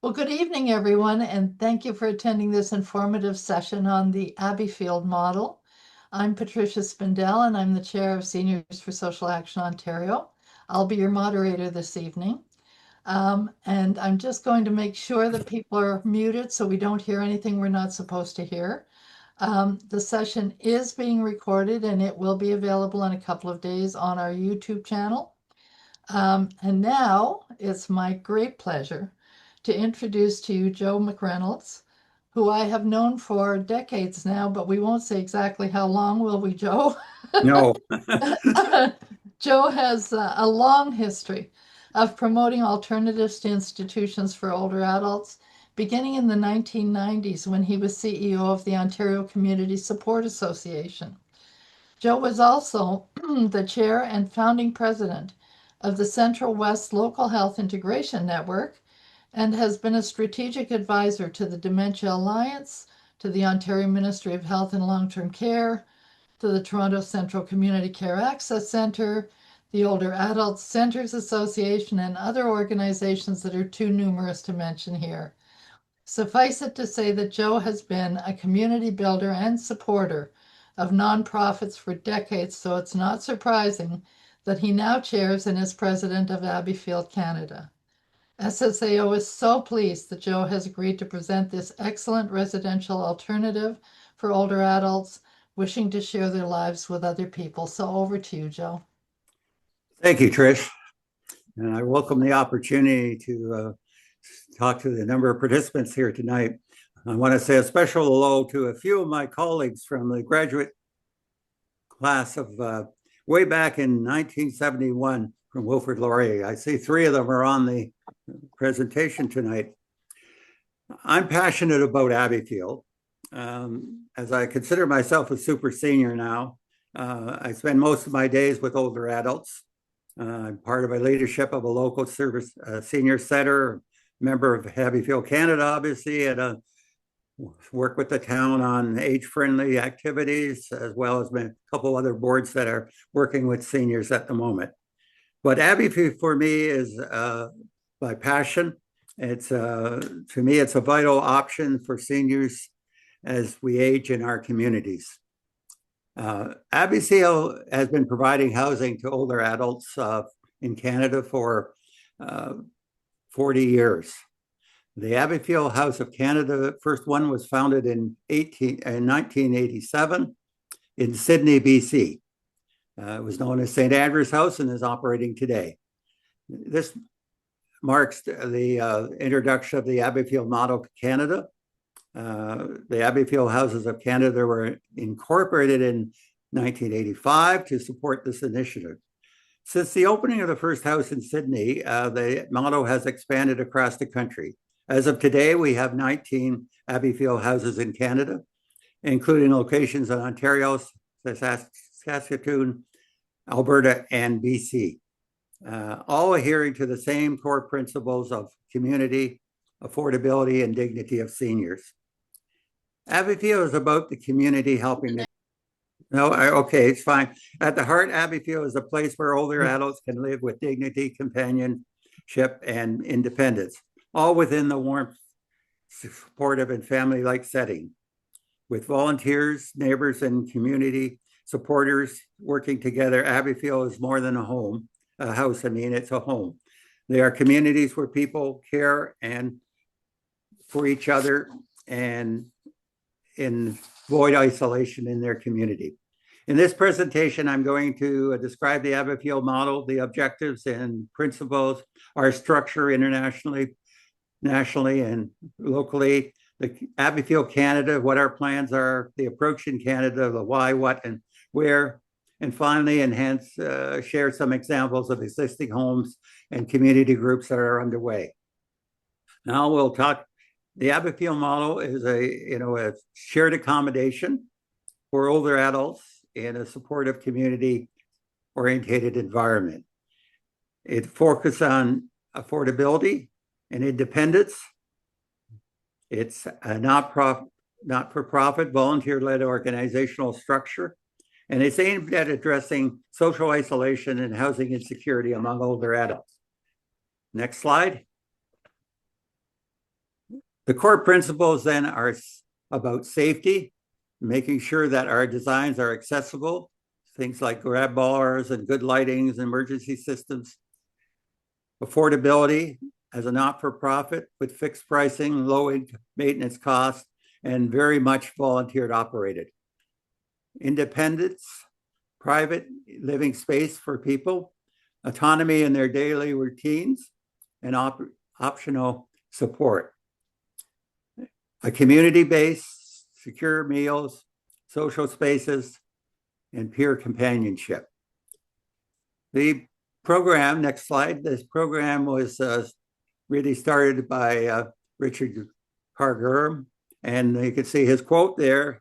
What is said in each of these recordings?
Well, good evening, everyone, and thank you for attending this informative session on the Abbeyfield model. I'm Patricia Spindell, and I'm the Chair of Seniors for Social Action Ontario. I'll be your moderator this evening. And I'm just going to make sure that people are muted so we don't hear anything we're not supposed to hear. The session is being recorded and it will be available in a couple of days on our YouTube channel. And now it's my great pleasure to introduce to you Joe McREYNOLDS, who I have known for decades now, but we won't say exactly how long, will we, Joe? No. Joe has a long history of promoting alternatives to institutions for older adults, beginning in the 1990s when he was CEO of the Ontario Community Support Association. Joe was also the chair and founding president of the Central West Local Health Integration Network and has been a strategic advisor to the Dementia Alliance, to the Ontario Ministry of Health and Long-Term Care, to the Toronto Central Community Care Access Centre, the Older Adults Centres Association, and other organizations that are too numerous to mention here. Suffice it to say that Joe has been a community builder and supporter of nonprofits for decades, so it's not surprising that he now chairs and is president of Abbeyfield, Canada. SSAO is so pleased that Joe has agreed to present this excellent residential alternative for older adults wishing to share their lives with other people. So over to you, Joe. Thank you, Trish. And I welcome the opportunity to talk to the number of participants here tonight. I want to say a special hello to a few of my colleagues from the graduate class of way back in 1971 from Wilfrid Laurier. I see three of them are on the presentation tonight. I'm passionate about Abbeyfield. As I consider myself a super senior now, I spend most of my days with older adults. I'm part of a leadership of a local service senior center, member of Abbeyfield Canada, obviously, and work with the town on age-friendly activities, as well as a couple other boards that are working with seniors at the moment. But Abbeyfield for me is my passion. It's to me, it's a vital option for seniors as we age in our communities. Abbeyfield has been providing housing to older adults in Canada for 40 years. The Abbeyfield House of Canada, the first one was founded in 1987 in Sydney, BC. It was known as St. Andrew's House and is operating today. This marks the introduction of the Abbeyfield model to Canada. The Abbeyfield Houses of Canada were incorporated in 1985 to support this initiative. Since the opening of the first house in Sydney, the model has expanded across the country. As of today, we have 19 Abbeyfield houses in Canada, including locations in Ontario, Saskatoon, Alberta, and BC, all adhering to the same core principles of community, affordability, and dignity of seniors. Abbeyfield is about the community helping. Okay, it's fine. At the heart, Abbeyfield is a place where older adults can live with dignity, companionship, and independence, all within the warm, supportive, and family-like setting. With volunteers, neighbors, and community supporters working together, Abbeyfield is more than a home, a house. It's a home. They are communities where people care and for each other and avoid isolation in their community. In this presentation, I'm going to describe the Abbeyfield model, the objectives and principles, our structure internationally, nationally, and locally, the Abbeyfield Canada, what our plans are, the approach in Canada, the why, what, and where, and finally, share some examples of existing homes and community groups that are underway. Now we'll talk. The Abbeyfield model is a shared accommodation for older adults in a supportive community-oriented environment. It focuses on affordability and independence. It's a not-for-profit, volunteer-led organizational structure, and it's aimed at addressing social isolation and housing insecurity among older adults. Next slide. The core principles then are about safety, making sure that our designs are accessible, things like grab bars and good lightings, emergency systems. Affordability as a not-for-profit with fixed pricing, low maintenance costs, and very much volunteer operated. Independence, private living space for people, autonomy in their daily routines, and optional support. A community base, secure meals, social spaces, and peer companionship. The program, next slide, this program was really started by Richard Carr, and you can see his quote there.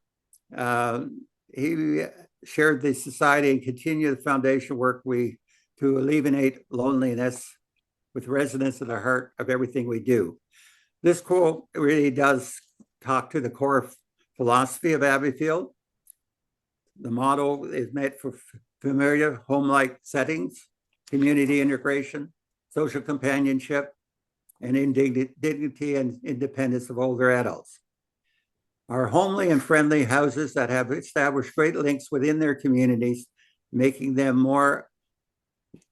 He shared the society and continue the foundation work to alleviate loneliness with residents at the heart of everything we do. This quote really does talk to the core philosophy of Abbeyfield. The model is meant for familiar home-like settings, community integration, social companionship, and dignity and independence of older adults. Our homely and friendly houses that have established great links within their communities, making them more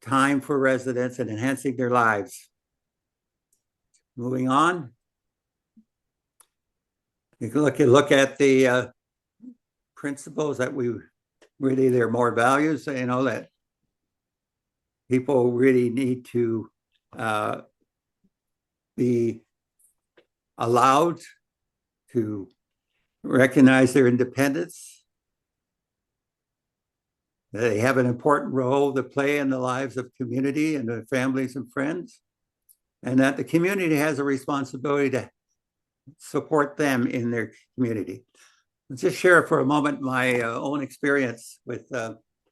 time for residents and enhancing their lives. Moving on. You can look at the principles that we really, they're more values, that people really need to be allowed to recognize their independence. They have an important role to play in the lives of community and their families and friends, and that the community has a responsibility to support them in their community. Let's just share for a moment my own experience with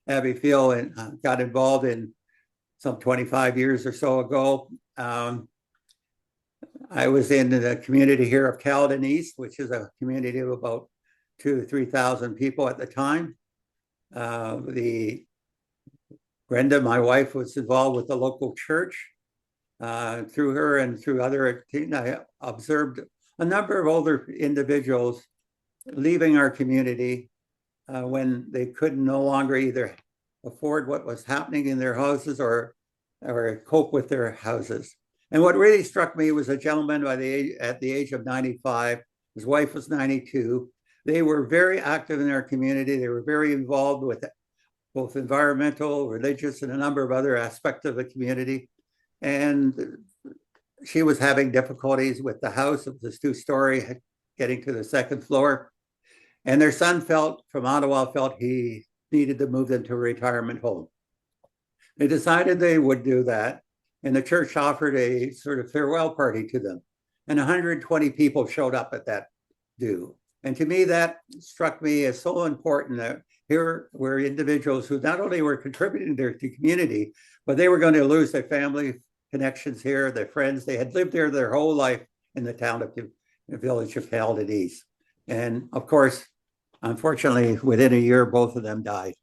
Abbeyfield, and got involved in some 25 years or so ago. I was in the community here of Caledon East, which is a community of about 2,000 to 3,000 people at the time. Brenda, my wife, was involved with the local church. Through her and through other, I observed a number of older individuals leaving our community when they could no longer either afford what was happening in their houses or cope with their houses. And what really struck me was a gentleman at the age of 95. His wife was 92. They were very active in their community. They were very involved with both environmental, religious, and a number of other aspects of the community. And she was having difficulties with the house. It was this 2-story, getting to the 2nd floor. And their son from Ottawa felt he needed to move them to a retirement home. They decided they would do that. And the church offered a sort of farewell party to them. And 120 people showed up at that do. And to me, that struck me as so important that here were individuals who not only were contributing to the community, but they were going to lose their family connections here, their friends. They had lived there their whole life in the town of the village of Caledon East. And of course, unfortunately, within a year, both of them died.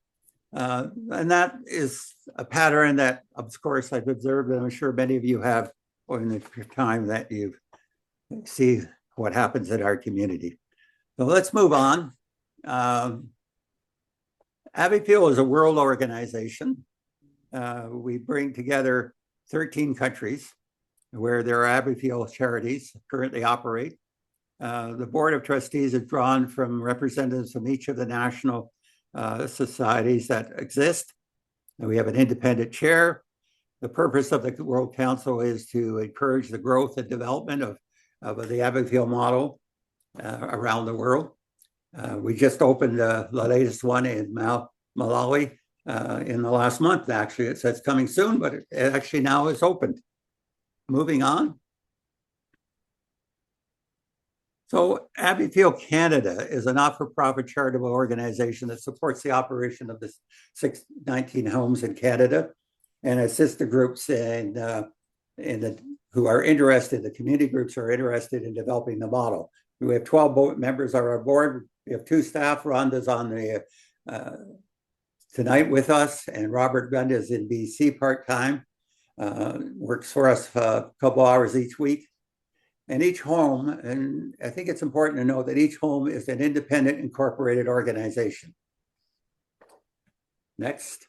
And that is a pattern that, of course, I've observed, and I'm sure many of you have in the time that you see what happens in our community. So let's move on. Abbeyfield is a world organization. We bring together 13 countries where there are Abbeyfield charities currently operate. The Board of Trustees is drawn from representatives from each of the national societies that exist. And we have an independent chair. The purpose of the World Council is to encourage the growth and development of the Abbeyfield model around the world. We just opened the latest one in Malawi in the last month, actually. It says coming soon, but it actually now is opened. Moving on. So Abbeyfield Canada is a not-for-profit charitable organization that supports the operation of the 19 homes in Canada and assists the groups who are interested, the community groups who are interested in developing the model. We have 12 members on our board. We have 2 staff. Rhonda's on the tonight with us, and Robert Gund is in BC part-time, works for us a couple hours each week. And each home, and I think it's important to know that each home is an independent incorporated organization. Next.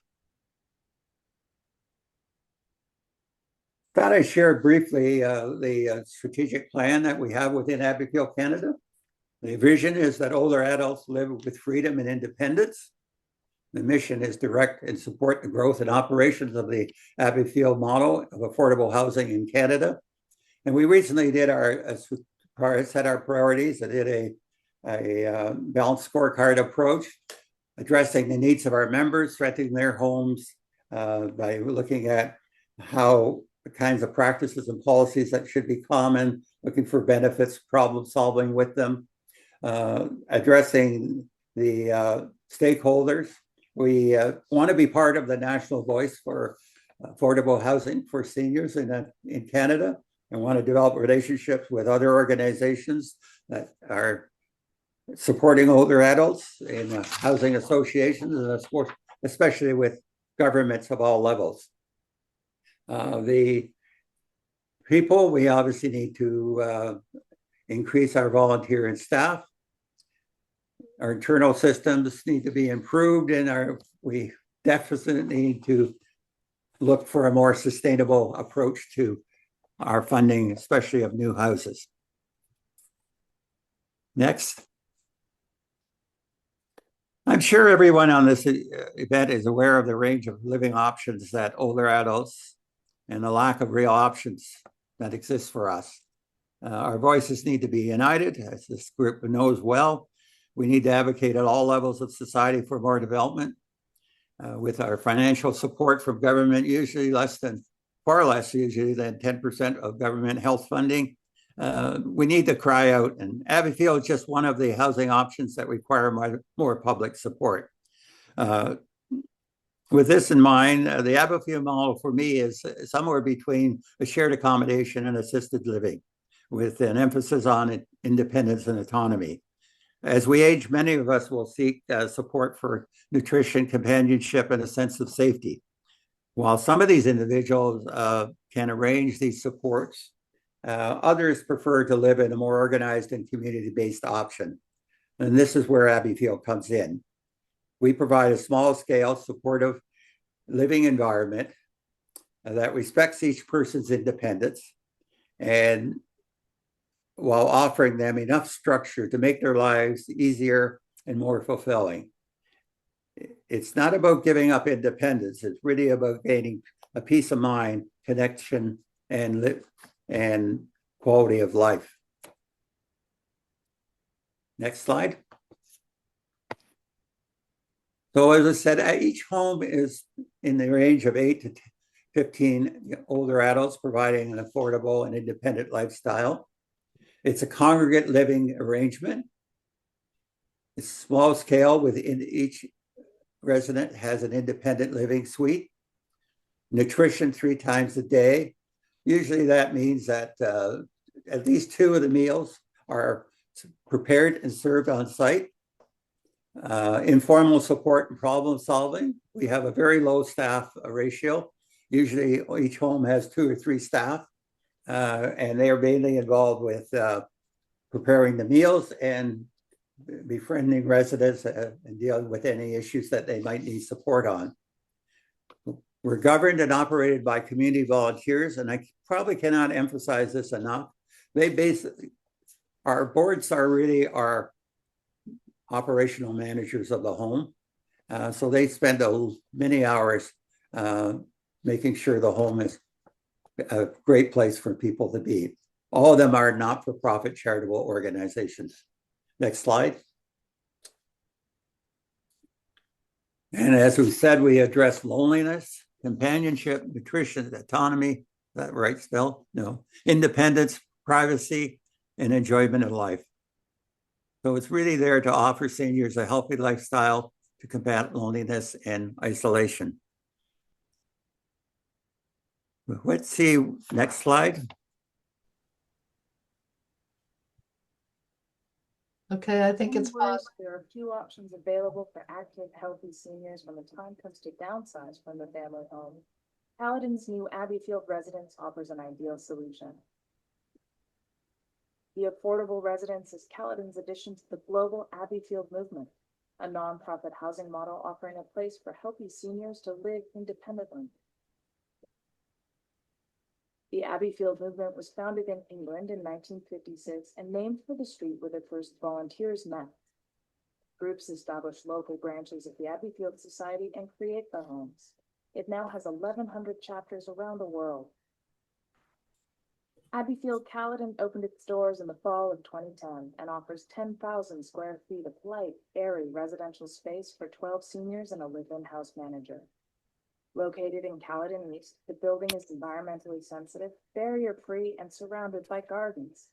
Thought I shared briefly the strategic plan that we have within Abbeyfield, Canada. The vision is that older adults live with freedom and independence. The mission is direct and support the growth and operations of the Abbeyfield model of affordable housing in Canada. And we recently did set our priorities. I did a balanced scorecard approach, addressing the needs of our members, strengthening their homes by looking at how the kinds of practices and policies that should be common, looking for benefits, problem solving with them, addressing the stakeholders. We want to be part of the national voice for affordable housing for seniors in Canada, and want to develop relationships with other organizations that are supporting older adults in housing associations, and especially with governments of all levels. The people, we obviously need to increase our volunteer and staff. Our internal systems need to be improved, and we definitely need to look for a more sustainable approach to our funding, especially of new houses. Next. I'm sure everyone on this event is aware of the range of living options that older adults and the lack of real options that exist for us. Our voices need to be united, as this group knows well. We need to advocate at all levels of society for more development. With our financial support from government, far less usually than 10% of government health funding, we need to cry out. And Abbeyfield is just one of the housing options that require more public support. With this in mind, the Abbeyfield model for me is somewhere between a shared accommodation and assisted living, with an emphasis on independence and autonomy. As we age, many of us will seek support for nutrition, companionship, and a sense of safety. While some of these individuals can arrange these supports, others prefer to live in a more organized and community-based option. And this is where Abbeyfield comes in. We provide a small-scale, supportive living environment that respects each person's independence, and while offering them enough structure to make their lives easier and more fulfilling. It's not about giving up independence. It's really about gaining a peace of mind, connection, and quality of life. Next slide. So as I said, each home is in the range of 8 to 15 older adults, providing an affordable and independent lifestyle. It's a congregate living arrangement. It's small scale, within each resident has an independent living suite. Nutrition 3 times a day. Usually that means that at least 2 of the meals are prepared and served on site. Informal support and problem solving. We have a very low staff ratio. Usually each home has 2 or 3 staff, and they are mainly involved with preparing the meals and befriending residents and dealing with any issues that they might need support on. We're governed and operated by community volunteers, and I probably cannot emphasize this enough. Our boards are really our operational managers of the home. So they spend many hours making sure the home is a great place for people to be. All of them are not-for-profit charitable organizations. Next slide. And as we said, we address loneliness, companionship, nutrition, autonomy. Is that right, Phil? No. Independence, privacy, and enjoyment of life. So it's really there to offer seniors a healthy lifestyle to combat loneliness and isolation. Let's see, next slide. Okay, I think it's paused. There are few options available for active, healthy seniors when the time comes to downsize from the family home. Paladin's new Abbeyfield residence offers an ideal solution. The affordable residence is Caledon's addition to the global Abbeyfield movement, a nonprofit housing model offering a place for healthy seniors to live independently. The Abbeyfield movement was founded in England in 1956 and named for the street where the first volunteers met. Groups established local branches of the Abbeyfield Society and create the homes. It now has 1,100 chapters around the world. Abbeyfield Caledon opened its doors in the fall of 2010 and offers 10,000 square feet of light, airy residential space for 12 seniors and a live-in house manager. Located in Caledon East, the building is environmentally sensitive, barrier-free, and surrounded by gardens.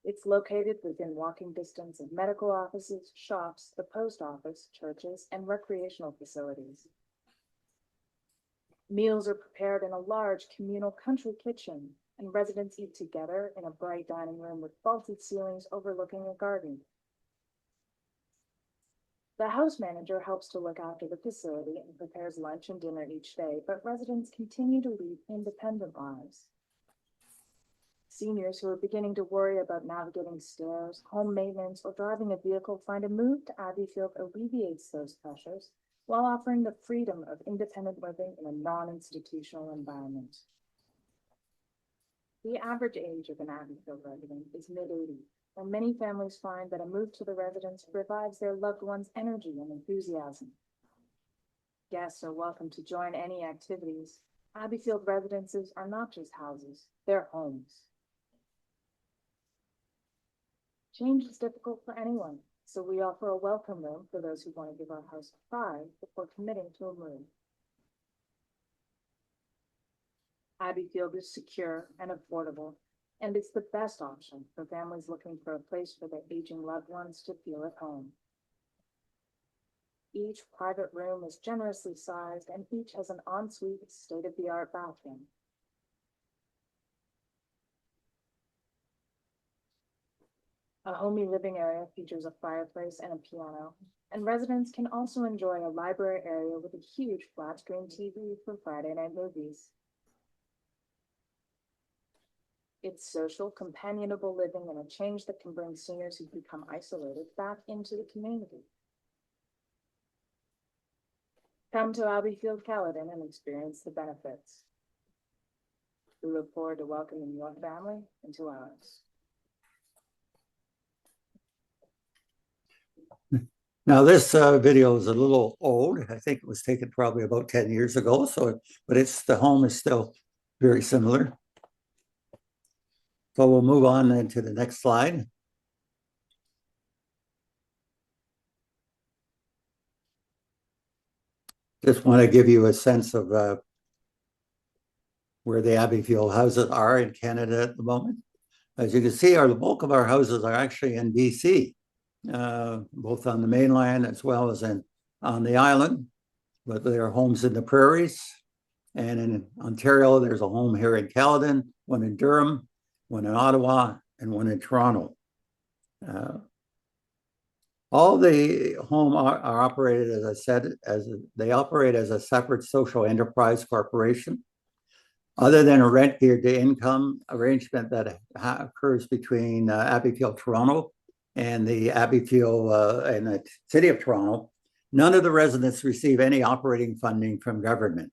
It's located within walking distance of medical offices, shops, the post office, churches, and recreational facilities. Meals are prepared in a large communal country kitchen, and residents eat together in a bright dining room with vaulted ceilings overlooking a garden. The house manager helps to look after the facility and prepares lunch and dinner each day, but residents continue to lead independent lives. Seniors who are beginning to worry about navigating stairs, home maintenance, or driving a vehicle find a move to Abbeyfield alleviates those pressures while offering the freedom of independent living in a non-institutional environment. The average age of an Abbeyfield resident is mid-80s, and many families find that a move to the residence revives their loved one's energy and enthusiasm. Guests are welcome to join any activities. Abbeyfield residences are not just houses, they're homes. Change is difficult for anyone, so we offer a welcome room for those who want to give our house a try before committing to a move. Abbeyfield is secure and affordable, and it's the best option for families looking for a place for their aging loved ones to feel at home. Each private room is generously sized, and each has an ensuite state-of-the-art bathroom. A homey living area features a fireplace and a piano, and residents can also enjoy a library area with a huge flat-screen TV for Friday night movies. It's social, companionable living and a change that can bring seniors who've become isolated back into the community. Come to Abbeyfield Caledon and experience the benefits. We look forward to welcoming your family into ours. Now, this video is a little old. I think it was taken probably about 10 years ago. But the home is still very similar. So we'll move on then to the next slide. Just want to give you a sense of where the Abbeyfield houses are in Canada at the moment. As you can see, the bulk of our houses are actually in BC. Both on the mainland as well as on the island, but there are homes in the prairies. And in Ontario, there's a home here in Caledon, one in Durham, one in Ottawa, and one in Toronto. All the homes are operated, as I said, they operate as a separate social enterprise corporation. Other than a rent geared to income arrangement that occurs between Abbeyfield Toronto and the Abbeyfield and the City of Toronto, none of the residents receive any operating funding from government.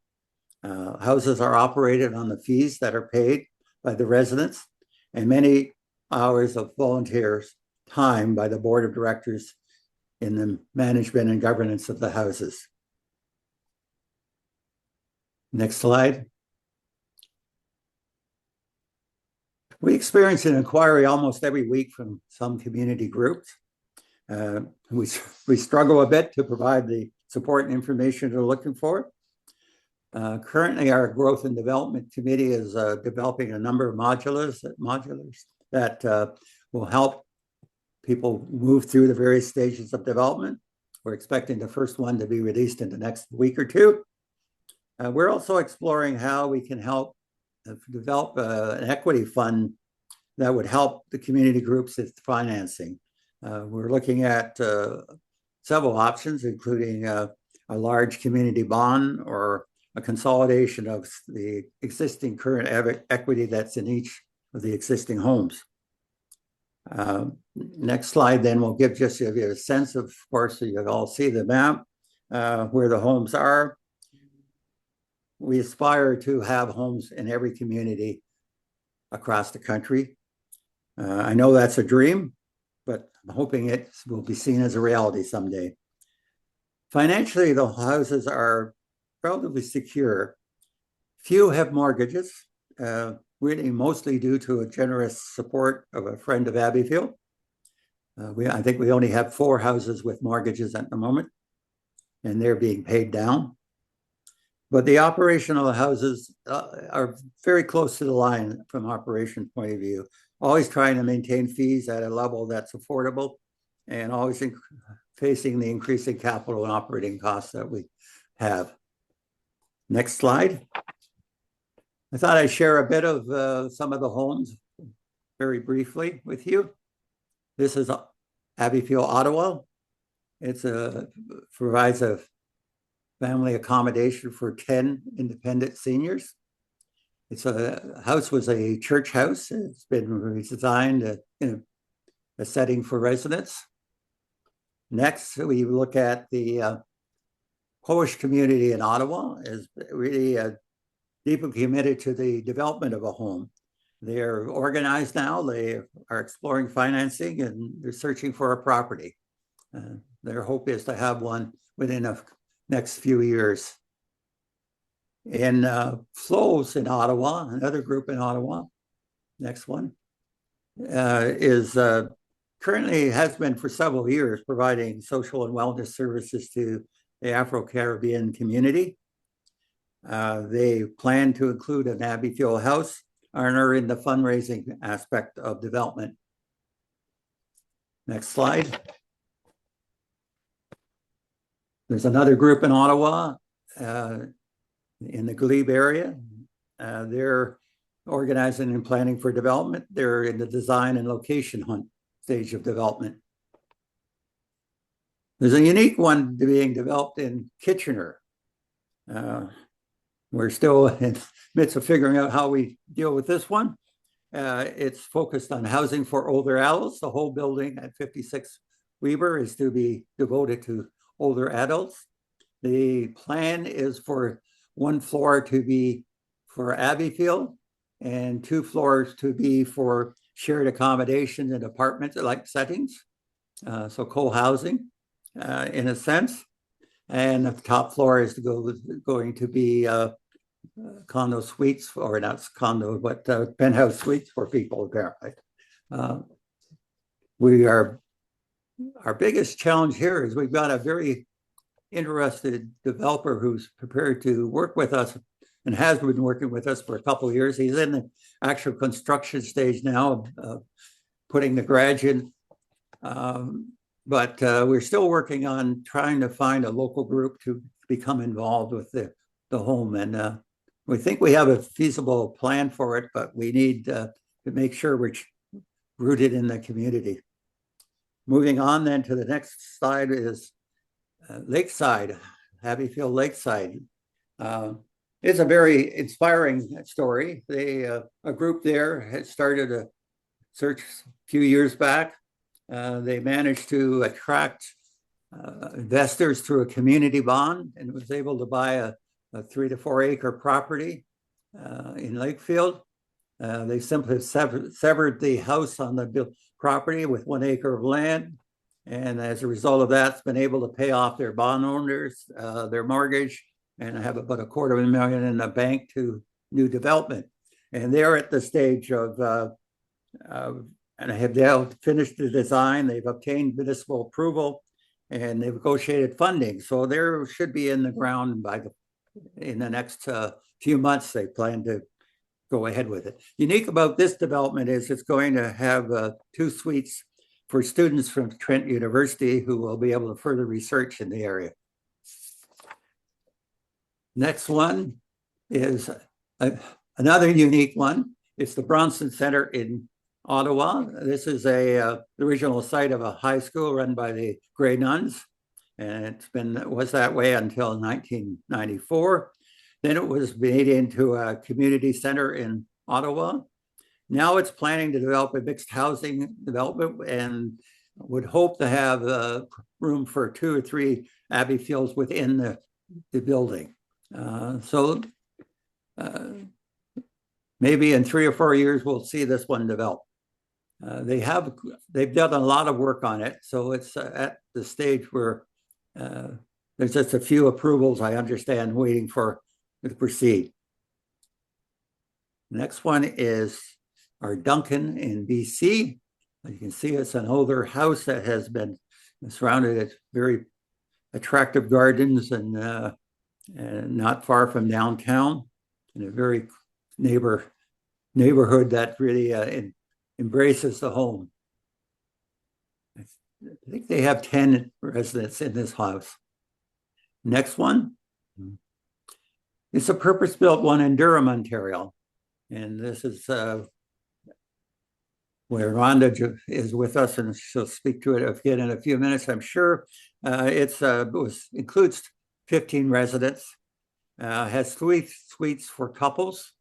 Houses are operated on the fees that are paid by the residents and many hours of volunteers' time by the board of directors in the management and governance of the houses. Next slide. We experience an inquiry almost every week from some community groups. We struggle a bit to provide the support and information they're looking for. Currently, our Growth and Development Committee is developing a number of modulars that will help people move through the various stages of development. We're expecting the first one to be released in the next week or two. We're also exploring how we can help develop an equity fund that would help the community groups with financing. We're looking at several options, including a large community bond or a consolidation of the existing current equity that's in each of the existing homes. Next slide, then we'll give just a sense of course, so you can all see the map where the homes are. We aspire to have homes in every community across the country. I know that's a dream, but I'm hoping it will be seen as a reality someday. Financially, the houses are relatively secure. Few have mortgages, really mostly due to a generous support of a friend of Abbeyfield. I think we only have 4 houses with mortgages at the moment, and they're being paid down. But the operational houses are very close to the line from operation point of view, always trying to maintain fees at a level that's affordable and always facing the increasing capital and operating costs that we have. Next slide. I thought I'd share a bit of some of the homes very briefly with you. This is Abbeyfield, Ottawa. It provides a family accommodation for 10 independent seniors. It's a house was a church house. It's been redesigned in a setting for residents. Next, we look at the Polish community in Ottawa is really deeply committed to the development of a home. They're organized now. They are exploring financing and they're searching for a property. Their hope is to have one within the next few years. In Flows in Ottawa, another group in Ottawa, next one, is currently has been for several years providing social and wellness services to the Afro-Caribbean community. They plan to include an Abbeyfield house and are in the fundraising aspect of development. Next slide. There's another group in Ottawa in the Glebe area. They're organizing and planning for development. They're in the design and location hunt stage of development. There's a unique one being developed in Kitchener. We're still in the midst of figuring out how we deal with this one. It's focused on housing for older adults. The whole building at 56 Weber is to be devoted to older adults. The plan is for 1 floor to be for Abbeyfield and 2 floors to be for shared accommodations and apartment-like settings. So co-housing in a sense. And the top floor is going to be condo suites, or not condo, but penthouse suites for people apparently. Our biggest challenge here is we've got a very interested developer who's prepared to work with us and has been working with us for a couple of years. He's in the actual construction stage now, putting the garage in. But we're still working on trying to find a local group to become involved with the home. And we think we have a feasible plan for it, but we need to make sure we're rooted in the community. Moving on then to the next slide is Lakeside, Abbeyfield Lakeside. It's a very inspiring story. A group there had started a search a few years back. They managed to attract investors through a community bond and was able to buy a 3 to 4 acre property in Lakefield. They simply severed the house on the property with 1 acre of land. And as a result of that, it's been able to pay off their bond owners, their mortgage, and have about $250,000 in the bank to new development. And they're at the stage of, and have now finished the design. They've obtained municipal approval and they've negotiated funding. So they should be in the ground in the next few months. They plan to go ahead with it. Unique about this development is it's going to have 2 suites for students from Trent University who will be able to further research in the area. Next one is another unique one. It's the Bronson Center in Ottawa. This is the original site of a high school run by the Grey Nuns, and it was that way until 1994. Then it was made into a community center in Ottawa. Now it's planning to develop a mixed housing development and would hope to have room for 2 or 3 Abbeyfields within the building. So maybe in 3 or 4 years, we'll see this one develop. They've done a lot of work on it. So it's at the stage where there's just a few approvals, I understand, waiting for to proceed. Next one is our Duncan in BC. You can see it's an older house that has been surrounded with very attractive gardens and not far from downtown, in a very neighborhood that really embraces the home. I think they have 10 residents in this house. Next one. It's a purpose-built one in Durham, Ontario. And this is where Rhonda is with us, and she'll speak to it again in a few minutes, I'm sure. Includes 15 residents, has 3 suites for couples,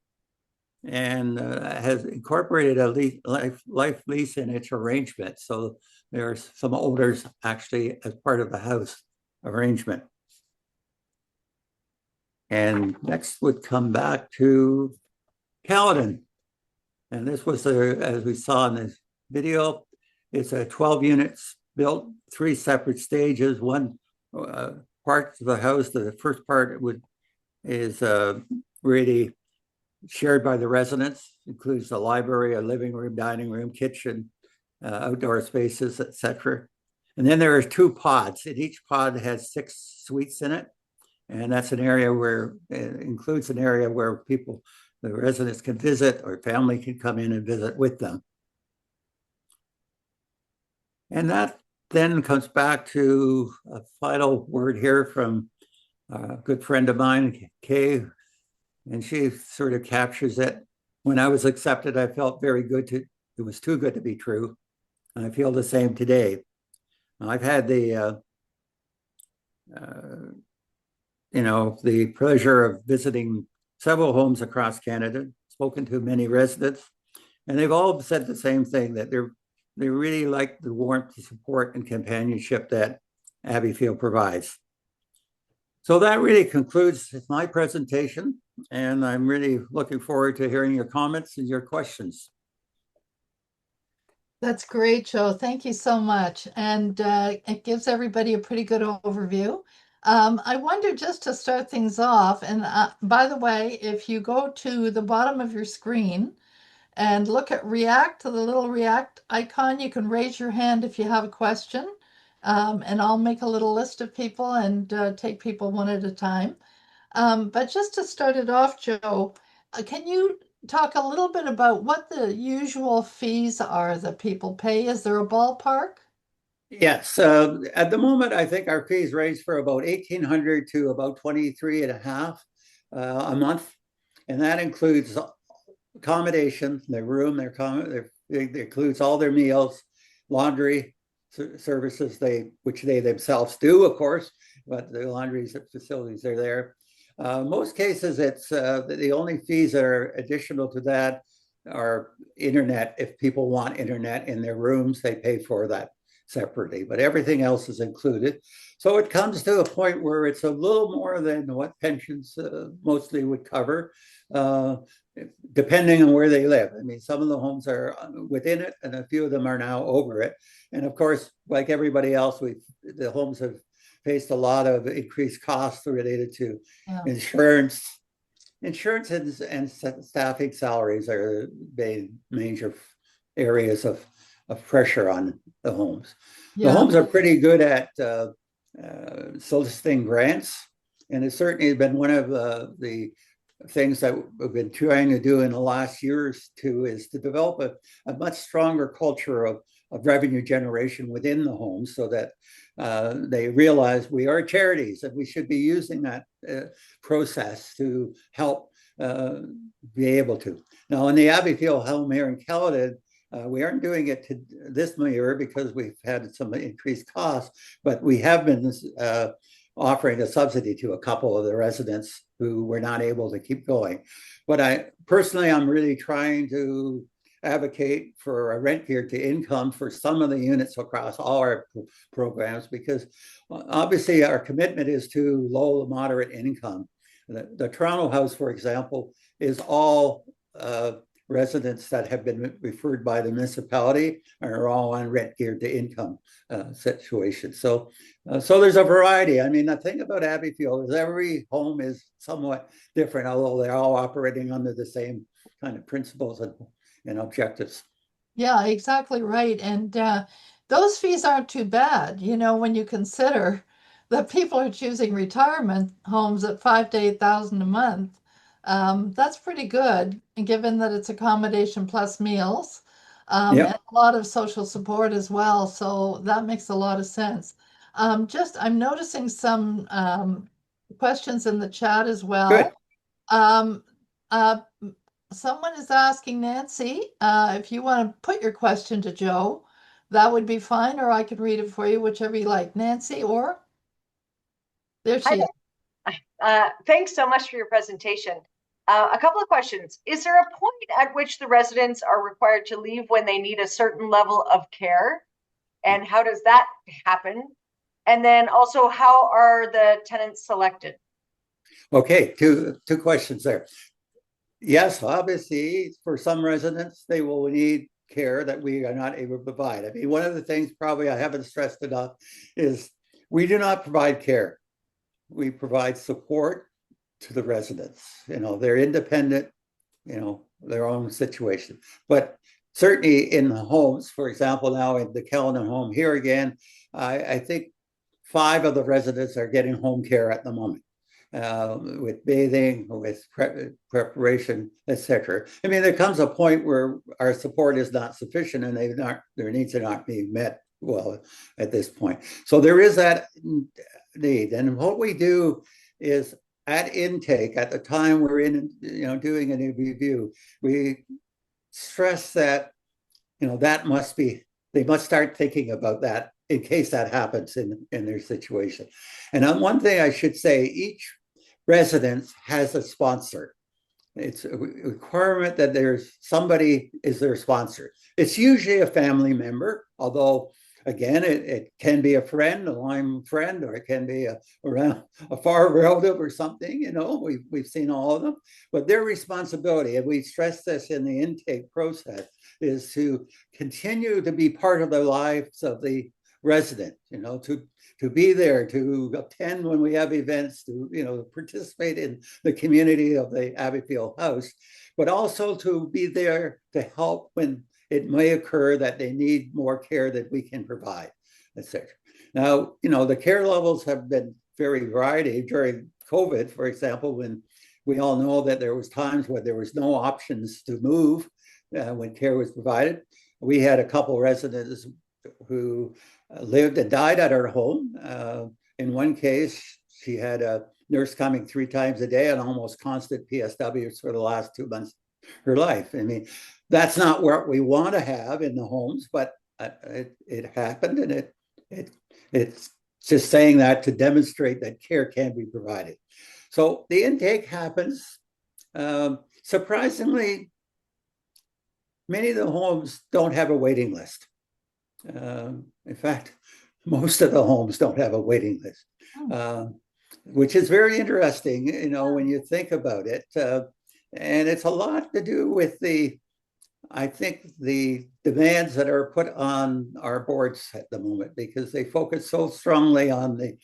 and has incorporated a life lease in its arrangement. So there's some owners actually as part of the house arrangement. And next would come back to Caledon. And this was, as we saw in this video, it's a 12 units built, 3 separate stages. One part of the house, the first part is really shared by the residents, includes the library, a living room, dining room, kitchen, outdoor spaces, etc. And then there are 2 pods, and each pod has 6 suites in it. And that's an area where it includes an area where the residents can visit, or family can come in and visit with them. And that then comes back to a final word here from a good friend of mine, Kay, and she sort of captures it. When I was accepted, I felt very good it was too good to be true. And I feel the same today. I've had the pleasure of visiting several homes across Canada, spoken to many residents, and they've all said the same thing, that they really like the warmth, the support, and companionship that Abbeyfield provides. So that really concludes my presentation, and I'm really looking forward to hearing your comments and your questions. That's great, Joe. Thank you so much. And it gives everybody a pretty good overview. I wonder, just to start things off, and by the way, if you go to the bottom of your screen and look at React, the little React icon, you can raise your hand if you have a question, and I'll make a little list of people and take people one at a time. But just to start it off, Joe, can you talk a little bit about what the usual fees are that people pay? Is there a ballpark? Yes, at the moment, I think our fees range for about 1,800 to about 23 and a half a month. And that includes accommodation, their room, it includes all their meals, laundry services, which they themselves do, of course, but the laundry facilities are there. Most cases, it's the only fees that are additional to that are internet. If people want internet in their rooms, they pay for that separately, but everything else is included. So it comes to a point where it's a little more than what pensions mostly would cover, depending on where they live. I mean, some of the homes are within it, and a few of them are now over it. And of course, like everybody else, the homes have faced a lot of increased costs related to insurance. Insurance and staffing salaries are major areas of pressure on the homes. The homes are pretty good at soliciting grants, and it's certainly been one of the things that we've been trying to do in the last year or two, is to develop a much stronger culture of revenue generation within the homes, so that they realize we are charities and we should be using that process to help be able to. Now, in the Abbeyfield home here in Caledon, we aren't doing it to this year because we've had some increased costs, but we have been offering a subsidy to a couple of the residents who were not able to keep going. But I'm really trying to advocate for a rent geared to income for some of the units across all our programs, because obviously our commitment is to low to moderate income. The Toronto House, for example, is all residents that have been referred by the municipality and are all on rent geared to income situations. So there's a variety. I mean, the thing about Abbeyfield is every home is somewhat different, although they're all operating under the same kind of principles and objectives. Yeah, exactly right. And those fees aren't too bad, when you consider that people are choosing retirement homes at 5 to 8,000 a month. That's pretty good, and given that it's accommodation plus meals, and Yeah, a lot of social support as well. So that makes a lot of sense. I'm noticing some questions in the chat as good. well. Um, Someone is asking Nancy, if you want to put your question to Joe, that would be fine, or I could read it for you, whichever you like. Nancy, or there Hi she is. Thanks so much for your presentation. A couple of questions. Is there a point at which the residents are required to leave when they need a certain level of care? And how does that happen? And then also, how are the tenants selected? Okay, two questions there. Yes, obviously, for some residents, they will need care that we are not able to provide. I mean, one of the things probably I haven't stressed enough is we do not provide care. We provide support to the residents. They're independent, their own situation. But certainly in the homes, for example, now in the Caledon home here again, I think 5 of the residents are getting home care at the moment. With bathing, with preparation, etc. I mean, there comes a point where our support is not sufficient, and their needs are not being met well at this point. So there is that need, and what we do is at intake, at the time we're doing a new review, we stress that that they must start thinking about that in case that happens in their situation. And one thing I should say, each resident has a sponsor. It's a requirement that there's somebody is their sponsor. It's usually a family member, although again, it can be a friend, a Lyme friend, or it can be a far relative or something. We've seen all of them, but their responsibility, and we stress this in the intake process, is to continue to be part of the lives of the resident, to be there, to attend when we have events, to participate in the community of the Abbeyfield House, but also to be there to help when it may occur that they need more care that we can provide, etc. Now, the care levels have been very variety during COVID, for example, when we all know that there was times where there was no options to move when care was provided. We had a couple residents who lived and died at our home. In one case, she had a nurse coming 3 times a day and almost constant PSWs for the last 2 months of her life. I mean, that's not what we want to have in the homes, but it happened, and it's just saying that to demonstrate that care can be provided. So the intake happens. Surprisingly, many of the homes don't have a waiting list. In fact, most of the homes don't have a waiting list, which is very interesting, when you think about it. And it's a lot to do with I think the demands that are put on our boards at the moment, because they focus so strongly on the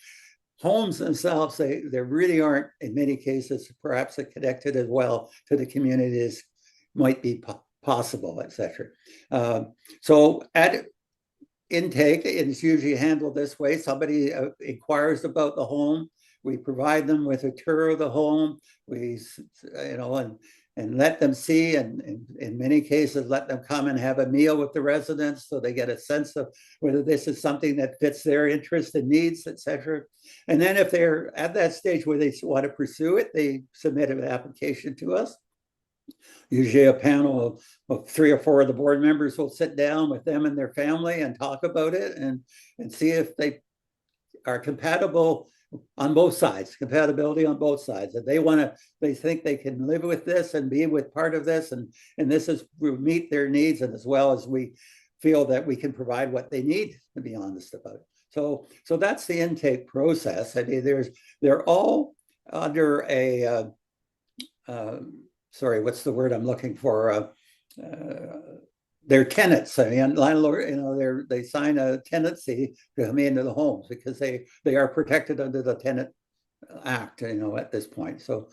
homes themselves. They really aren't, in many cases, perhaps connected as well to the community as might be possible, etc. So at intake, it's usually handled this way. Somebody inquires about the home. We provide them with a tour of the home. We, and let them see, and in many cases, let them come and have a meal with the residents so they get a sense of whether this is something that fits their interests and needs, etc. And then if they're at that stage where they want to pursue it, they submit an application to us. Usually a panel of 3 or 4 of the board members will sit down with them and their family and talk about it and see if they are compatible on both sides, compatibility on both sides. That they think they can live with this and be with part of this, and this is will meet their needs, and as well as we feel that we can provide what they need, to be honest about it. So that's the intake process. I mean, they're all under a sorry, what's the word I'm looking for? They're tenants. I mean, landlord, they sign a tenancy to come into the homes because they are protected under the Tenant Act, at this point. So,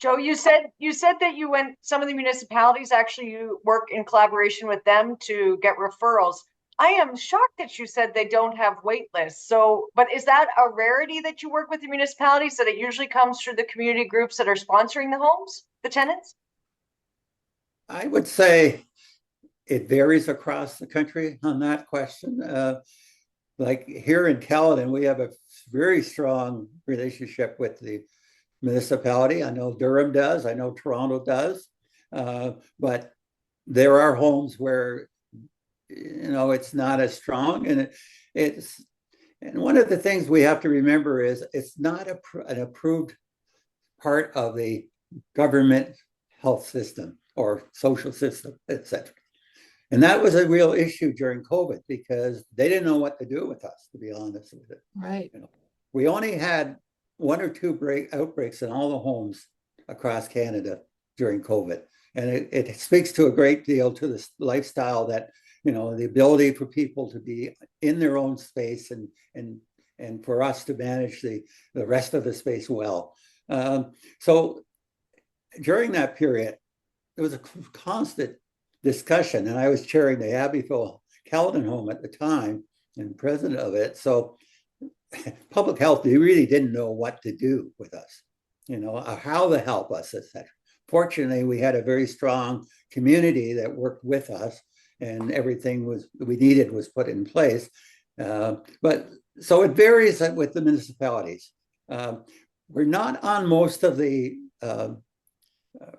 Joe, you said that you went, some of the municipalities actually you work in collaboration with them to get referrals. I am shocked that you said they don't have wait lists. So, but is that a rarity that you work with the municipalities, that it usually comes through the community groups that are sponsoring the homes, the tenants? I would say it varies across the country on that question. Like here in Caledon, we have a very strong relationship with the municipality. I know Durham does. I know Toronto does. But there are homes where, it's not as strong. And and one of the things we have to remember is it's not an approved part of the government health system or social system, etc. And that was a real issue during COVID because they didn't know what to do with us, to be honest with it. Right. We only had 1 or 2 outbreaks in all the homes across Canada during COVID. And it speaks to a great deal to this lifestyle that, the ability for people to be in their own space and for us to manage the rest of the space well. So during that period, there was a constant discussion, and I was chairing the Abbeyfield Caledon home at the time and president of it. So public health, they really didn't know what to do with us, how to help us, etc. Fortunately, we had a very strong community that worked with us, and everything we needed was put in place. But so it varies with the municipalities. We're not on most of the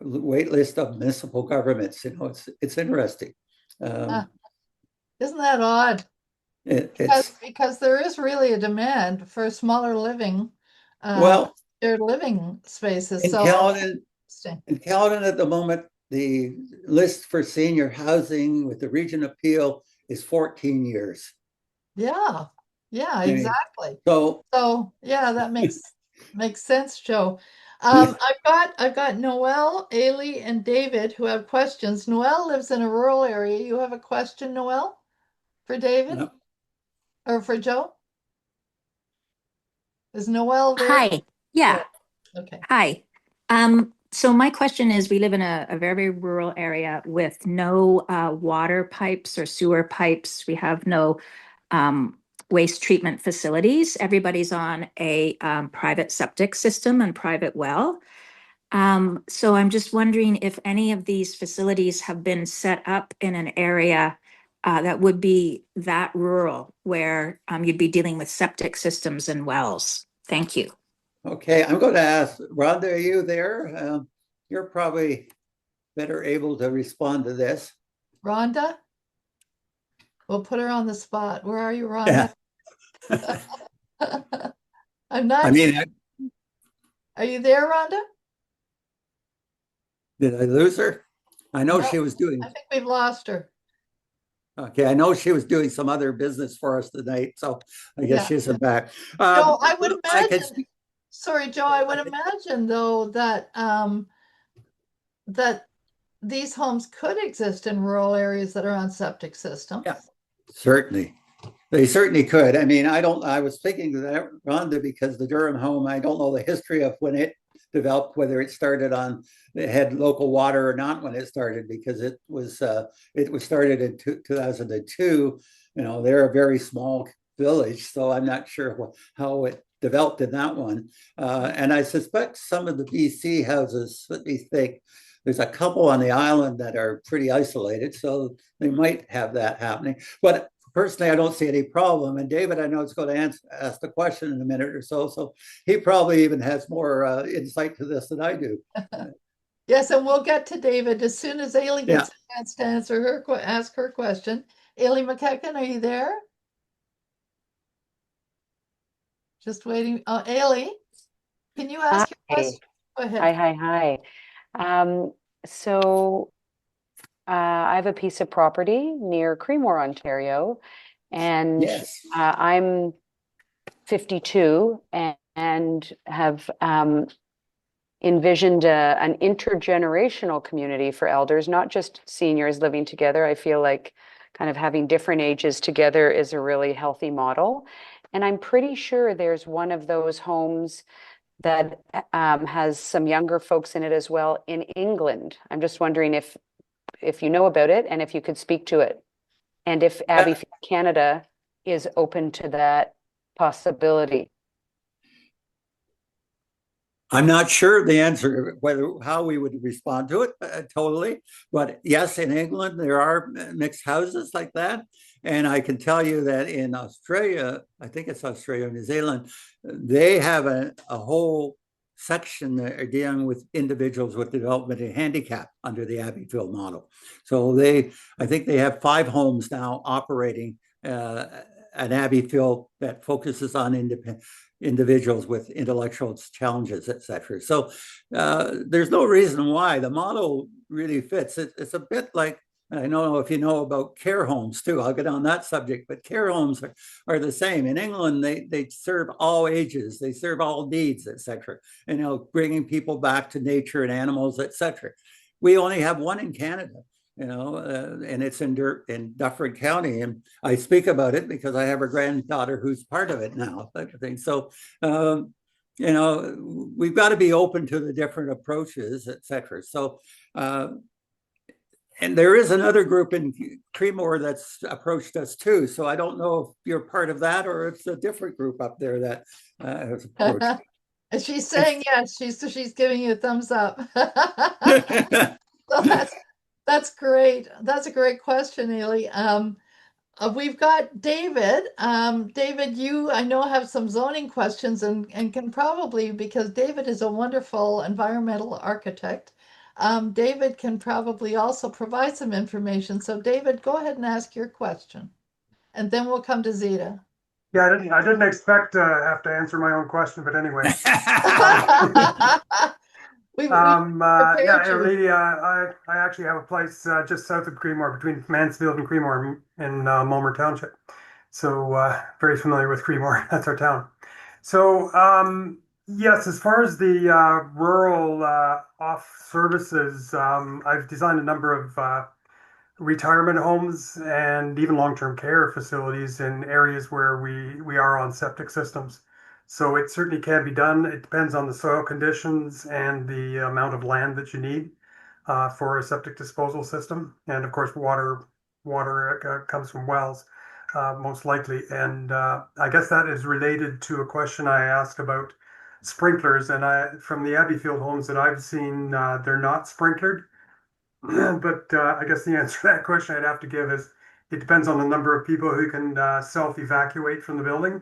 wait list of municipal governments. It's interesting. Isn't that odd? Because there is really a demand for smaller living, shared living spaces. In Caledon at the moment, the list for senior housing with the region appeal is 14 years. Yeah, exactly. So yeah, that makes sense, Joe. I've got Noel, Ailey, and David who have questions. Noel lives in a rural area. You have a question, Noel, for David? No. Or for Joe? Is Noel there? Hi. Yeah. Okay. Hi. So my question is, we live in a very rural area with no water pipes or sewer pipes. We have no waste treatment facilities. Everybody's on a private septic system and private well. So I'm just wondering if any of these facilities have been set up in an area that would be that rural where you'd be dealing with septic systems and wells. Thank you. Okay, I'm going to ask Rhonda, are you there? You're probably better able to respond to this. Rhonda? We'll put her on the spot. Where are you, Rhonda? Yeah. I'm not. I mean, Are you there, Rhonda? did I lose her? I know No, she was doing. I think we've lost her. Okay, I know she was doing some other business for us tonight, so I guess she isn't back. No, I would I imagine. can, Sorry, Joe. I would imagine though that that these homes could exist in rural areas that are on septic systems. Yeah. certainly. They certainly could. I mean, I was thinking of that, Rhonda, because the Durham home, I don't know the history of when it developed, whether it started it had local water or not when it started, because it was started in 2002. They're a very small village, so I'm not sure how it developed in that one. And I suspect some of the BC houses, let me think, there's a couple on the island that are pretty isolated, so they might have that happening. But personally, I don't see any problem. And David, I know is going to ask the question in a minute or so. So he probably even has more insight to this than I do. Yes, and we'll get to David as soon as Ailey gets a chance to ask her question. Ailey McKechnie, are you there? Just waiting. Oh, Ailey, can you ask your Hi, question? Go ahead. hi. Um, so I have a piece of property near Creemore, Ontario, and Yes. I'm 52 and have envisioned an intergenerational community for elders, not just seniors living together. I feel like kind of having different ages together is a really healthy model. And I'm pretty sure there's one of those homes that has some younger folks in it as well in England. I'm just wondering if you know about it and if you could speak to it, and if Abbeyfield, Canada is open to that possibility. I'm not sure the answer, how we would respond to it totally. But yes, in England, there are mixed houses like that. And I can tell you that in Australia, I think it's Australia, New Zealand, they have a whole section that are dealing with individuals with developmental handicap under the Abbeyfield model. So I think they have 5 homes now operating at Abbeyfield that focuses on individuals with intellectual challenges, et cetera. So there's no reason why. The model really fits. It's a bit like, I don't know if you know about care homes too. I'll get on that subject, but care homes are the same. In England, they serve all ages, they serve all needs, et cetera. Bringing people back to nature and animals, et cetera. We only have one in Canada. And it's in Dufferin County. And I speak about it because I have a granddaughter who's part of it now. So, we've got to be open to the different approaches, et cetera. So, and there is another group in Creemore that's approached us too. So I don't know if you're part of that or it's a different group up there that has approached. She's saying yes. She's giving you a thumbs up. So that's great. That's a great question, Ailey. We've got David. David, you I know have some zoning questions and can probably, because David is a wonderful environmental architect. David can probably also provide some information. So David, go ahead and ask your question, and then we'll come to Zita. Yeah, I didn't expect to have to answer my own question, but anyway. We Yeah, prepared you. lady, I actually have a place just south of Creemore, between Mansfield and Creemore in Mulmer Township. So very familiar with Creemore. That's our town. So yes, as far as the rural off services, I've designed a number of retirement homes and even long-term care facilities in areas where we are on septic systems. So it certainly can be done. It depends on the soil conditions and the amount of land that you need for a septic disposal system. And of course, water comes from wells, most likely. And I guess that is related to a question I asked about sprinklers. And from the Abbeyfield homes that I've seen, they're not sprinklered. But I guess the answer to that question I'd have to give is it depends on the number of people who can self-evacuate from the building.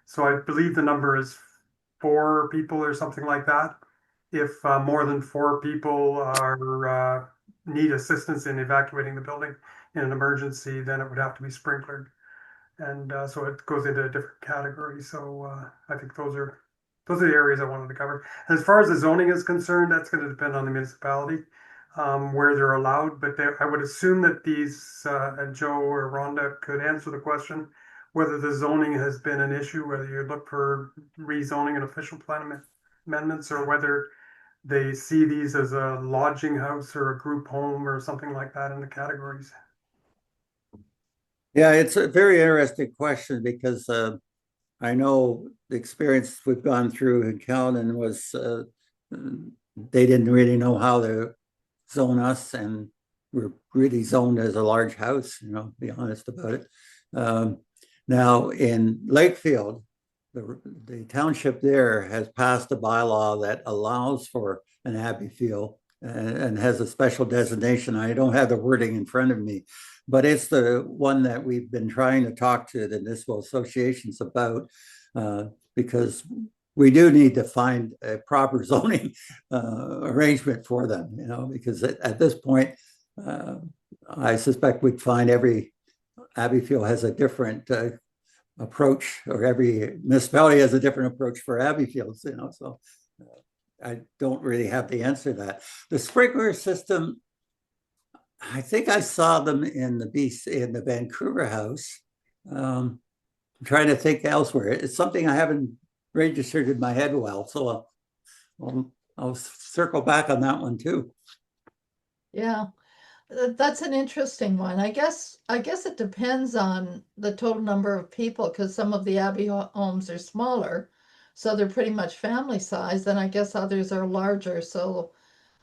So I believe the number is 4 people or something like that. If more than 4 people need assistance in evacuating the building in an emergency, then it would have to be sprinklered. And so it goes into a different category. So I think those are the areas I wanted to cover. And as far as the zoning is concerned, that's going to depend on the municipality where they're allowed. But I would assume that these, and Joe or Rhonda could answer the question, whether the zoning has been an issue, whether you look for rezoning and official plan amendments, or whether they see these as a lodging house or a group home or something like that in the categories. Yeah, it's a very interesting question because I know the experience we've gone through in Caledon was they didn't really know how to zone us, and we're really zoned as a large house, to be honest about it. Now in Lakefield, the township there has passed a bylaw that allows for an Abbeyfield and has a special designation. I don't have the wording in front of me, but it's the one that we've been trying to talk to the municipal associations about because we do need to find a proper zoning arrangement for them, because at this point, I suspect we'd find every Abbeyfield has a different approach, or every municipality has a different approach for Abbeyfields, you know, so I don't really have the answer to that. The sprinkler system, I think I saw them in the Vancouver house. I'm trying to think elsewhere. It's something I haven't registered in my head well, so I'll circle back on that one too. Yeah, that's an interesting one. I guess it depends on the total number of people, because some of the Abbey homes are smaller, so they're pretty much family size, and I guess others are larger, so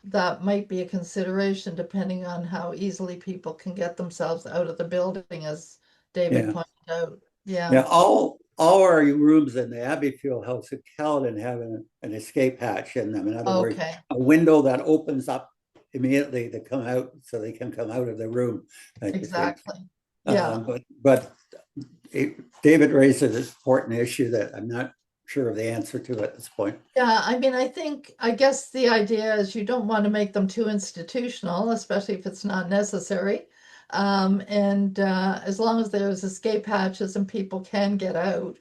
that might be a consideration depending on how easily people can get themselves out of the building, as David Yeah. pointed out. Yeah, Yeah. all our rooms in the Abbeyfield house at Caledon have an escape hatch in them. In other words, Okay. a window that opens up immediately to come out, so they can come out of the room type of thing. Exactly. Yeah. But David raised an important issue that I'm not sure of the answer to at this point. Yeah, I mean, I guess the idea is you don't want to make them too institutional, especially if it's not necessary. And as long as there's escape hatches and people can get out,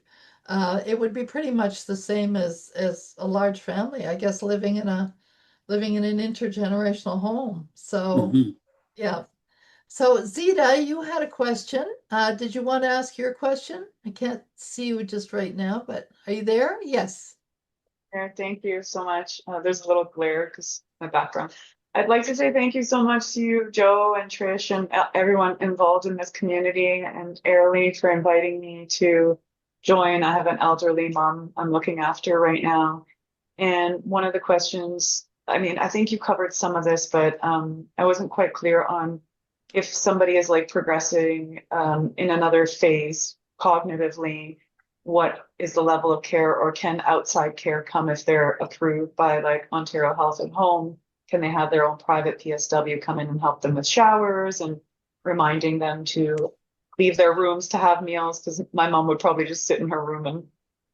it would be pretty much the same as a large family, I guess, living in an intergenerational home. So Mhm. yeah. So Zita, you had a question. Did you want to ask your question? I can't see you just right now, but are you there? Yes. Yeah, thank you so much. There's a little glare because my background. I'd like to say thank you so much to you, Joe and Trish, and everyone involved in this community, and Airly for inviting me to join. I have an elderly mom I'm looking after right now. And one of the questions, I mean, I think you covered some of this, but I wasn't quite clear on if somebody is like progressing in another phase cognitively, what is the level of care, or can outside care come if they're approved by like Ontario Health and Home? Can they have their own private PSW come in and help them with showers and reminding them to leave their rooms to have meals? Because my mom would probably just sit in her room and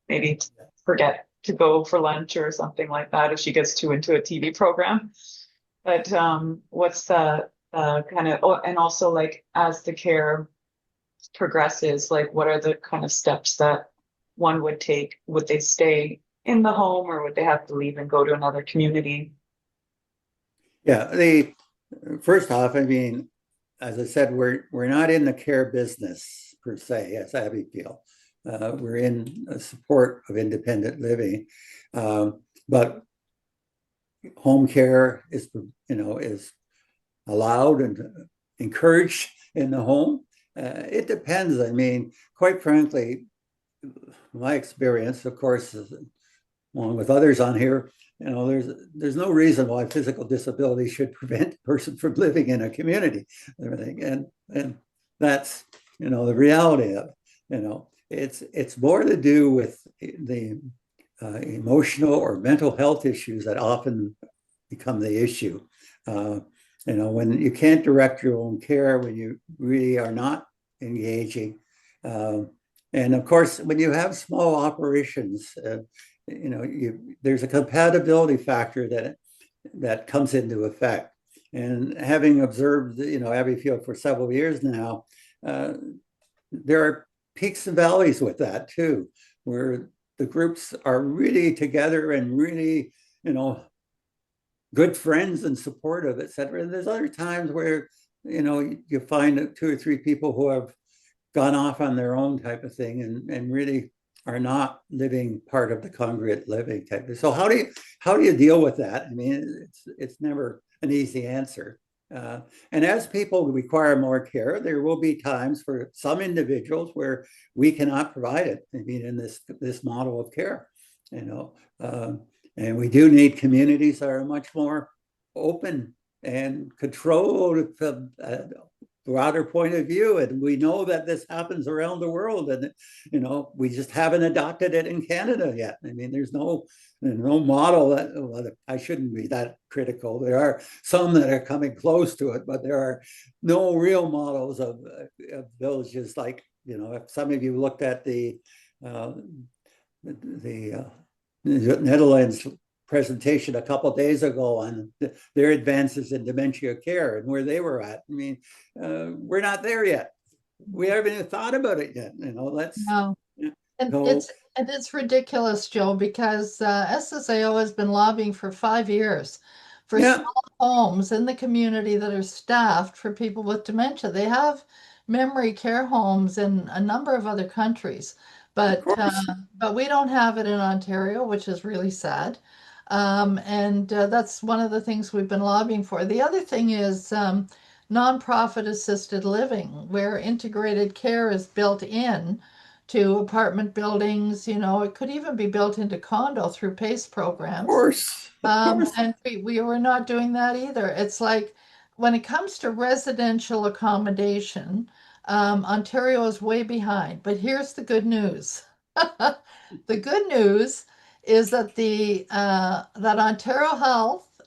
maybe forget to go for lunch or something like that if she gets too into a TV program. But what's the kind of, oh, and also like as the care progresses, like what are the kind of steps that one would take? Would they stay in the home, or would they have to leave and go to another community? Yeah, first off, I mean, as I said, we're not in the care business per se as Abbeyfield. We're in support of independent living, but home care is allowed and encouraged in the home. It depends. I mean, quite frankly, my experience, of course, along with others on here, there's no reason why physical disability should prevent a person from living in a community. And that's the reality of it. It's more to do with the emotional or mental health issues that often become the issue. When you can't direct your own care, when you really are not engaging, and of course, when you have small operations, there's a compatibility factor that comes into effect. And having observed, Abbeyfield for several years now, there are peaks and valleys with that too, where the groups are really together and really, good friends and supportive, et cetera. And there's other times where, you find 2 or 3 people who have gone off on their own type of thing and really are not living part of the congregate living type. So how do you deal with that? I mean, it's never an easy answer. And as people require more care, there will be times for some individuals where we cannot provide it. I mean, in this model of care, and we do need communities that are much more open and controlled from a broader point of view. And we know that this happens around the world, and we just haven't adopted it in Canada yet. I mean, there's no model that, I shouldn't be that critical. There are some that are coming close to it, but there are no real models of villages like, if some of you looked at the Netherlands presentation a couple of days ago on their advances in dementia care and where they were at. I mean, we're not there yet. We haven't even thought about it yet. No. And So, it's ridiculous, Joe, because SSAO has been lobbying for 5 years for yeah, small homes in the community that are staffed for people with dementia. They have memory care homes in a number of other countries, of but course. we don't have it in Ontario, which is really sad. And that's one of the things we've been lobbying for. The other thing is nonprofit assisted living, where integrated care is built in to apartment buildings. It could even be built into condo through PACE Of programs. course. Of course. And we were not doing that either. It's like when it comes to residential accommodation, Ontario is way behind. But here's the good news. The good news is that that Ontario Health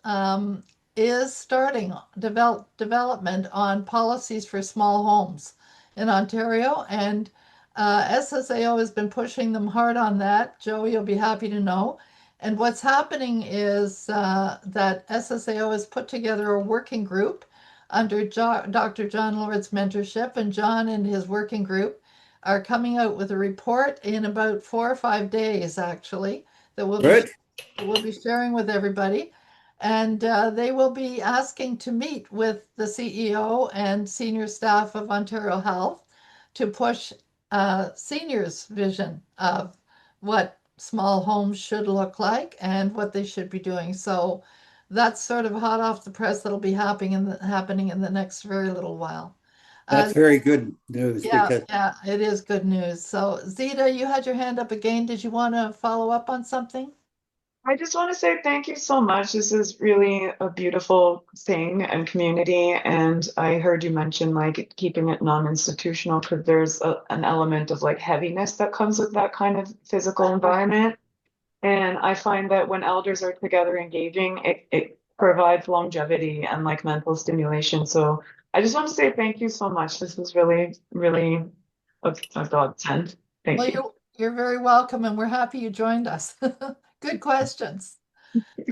is starting development on policies for small homes in Ontario, and SSAO has been pushing them hard on that. Joey, you'll be happy to know. And what's happening is that SSAO has put together a working group under Dr. John Lord's mentorship, and John and his working group are coming out with a report in about 4 or 5 days, actually, that Good. we'll be sharing with everybody. And they will be asking to meet with the CEO and senior staff of Ontario Health to push seniors' vision of what small homes should look like and what they should be doing. So that's sort of hot off the press. That'll be happening in the next very little while. That's very good news Yeah, because yeah, it is good news. So Zita, you had your hand up again. Did you want to follow up on something? I just want to say thank you so much. This is really a beautiful thing and community. And I heard you mention like keeping it non-institutional because there's an element of like heaviness that comes with that kind of physical environment. And I find that when elders are together engaging, it provides longevity and like mental stimulation. So I just want to say thank you so much. This was really, really a godsend. Thank Well, you. you're very welcome, and we're happy you joined us. Good questions.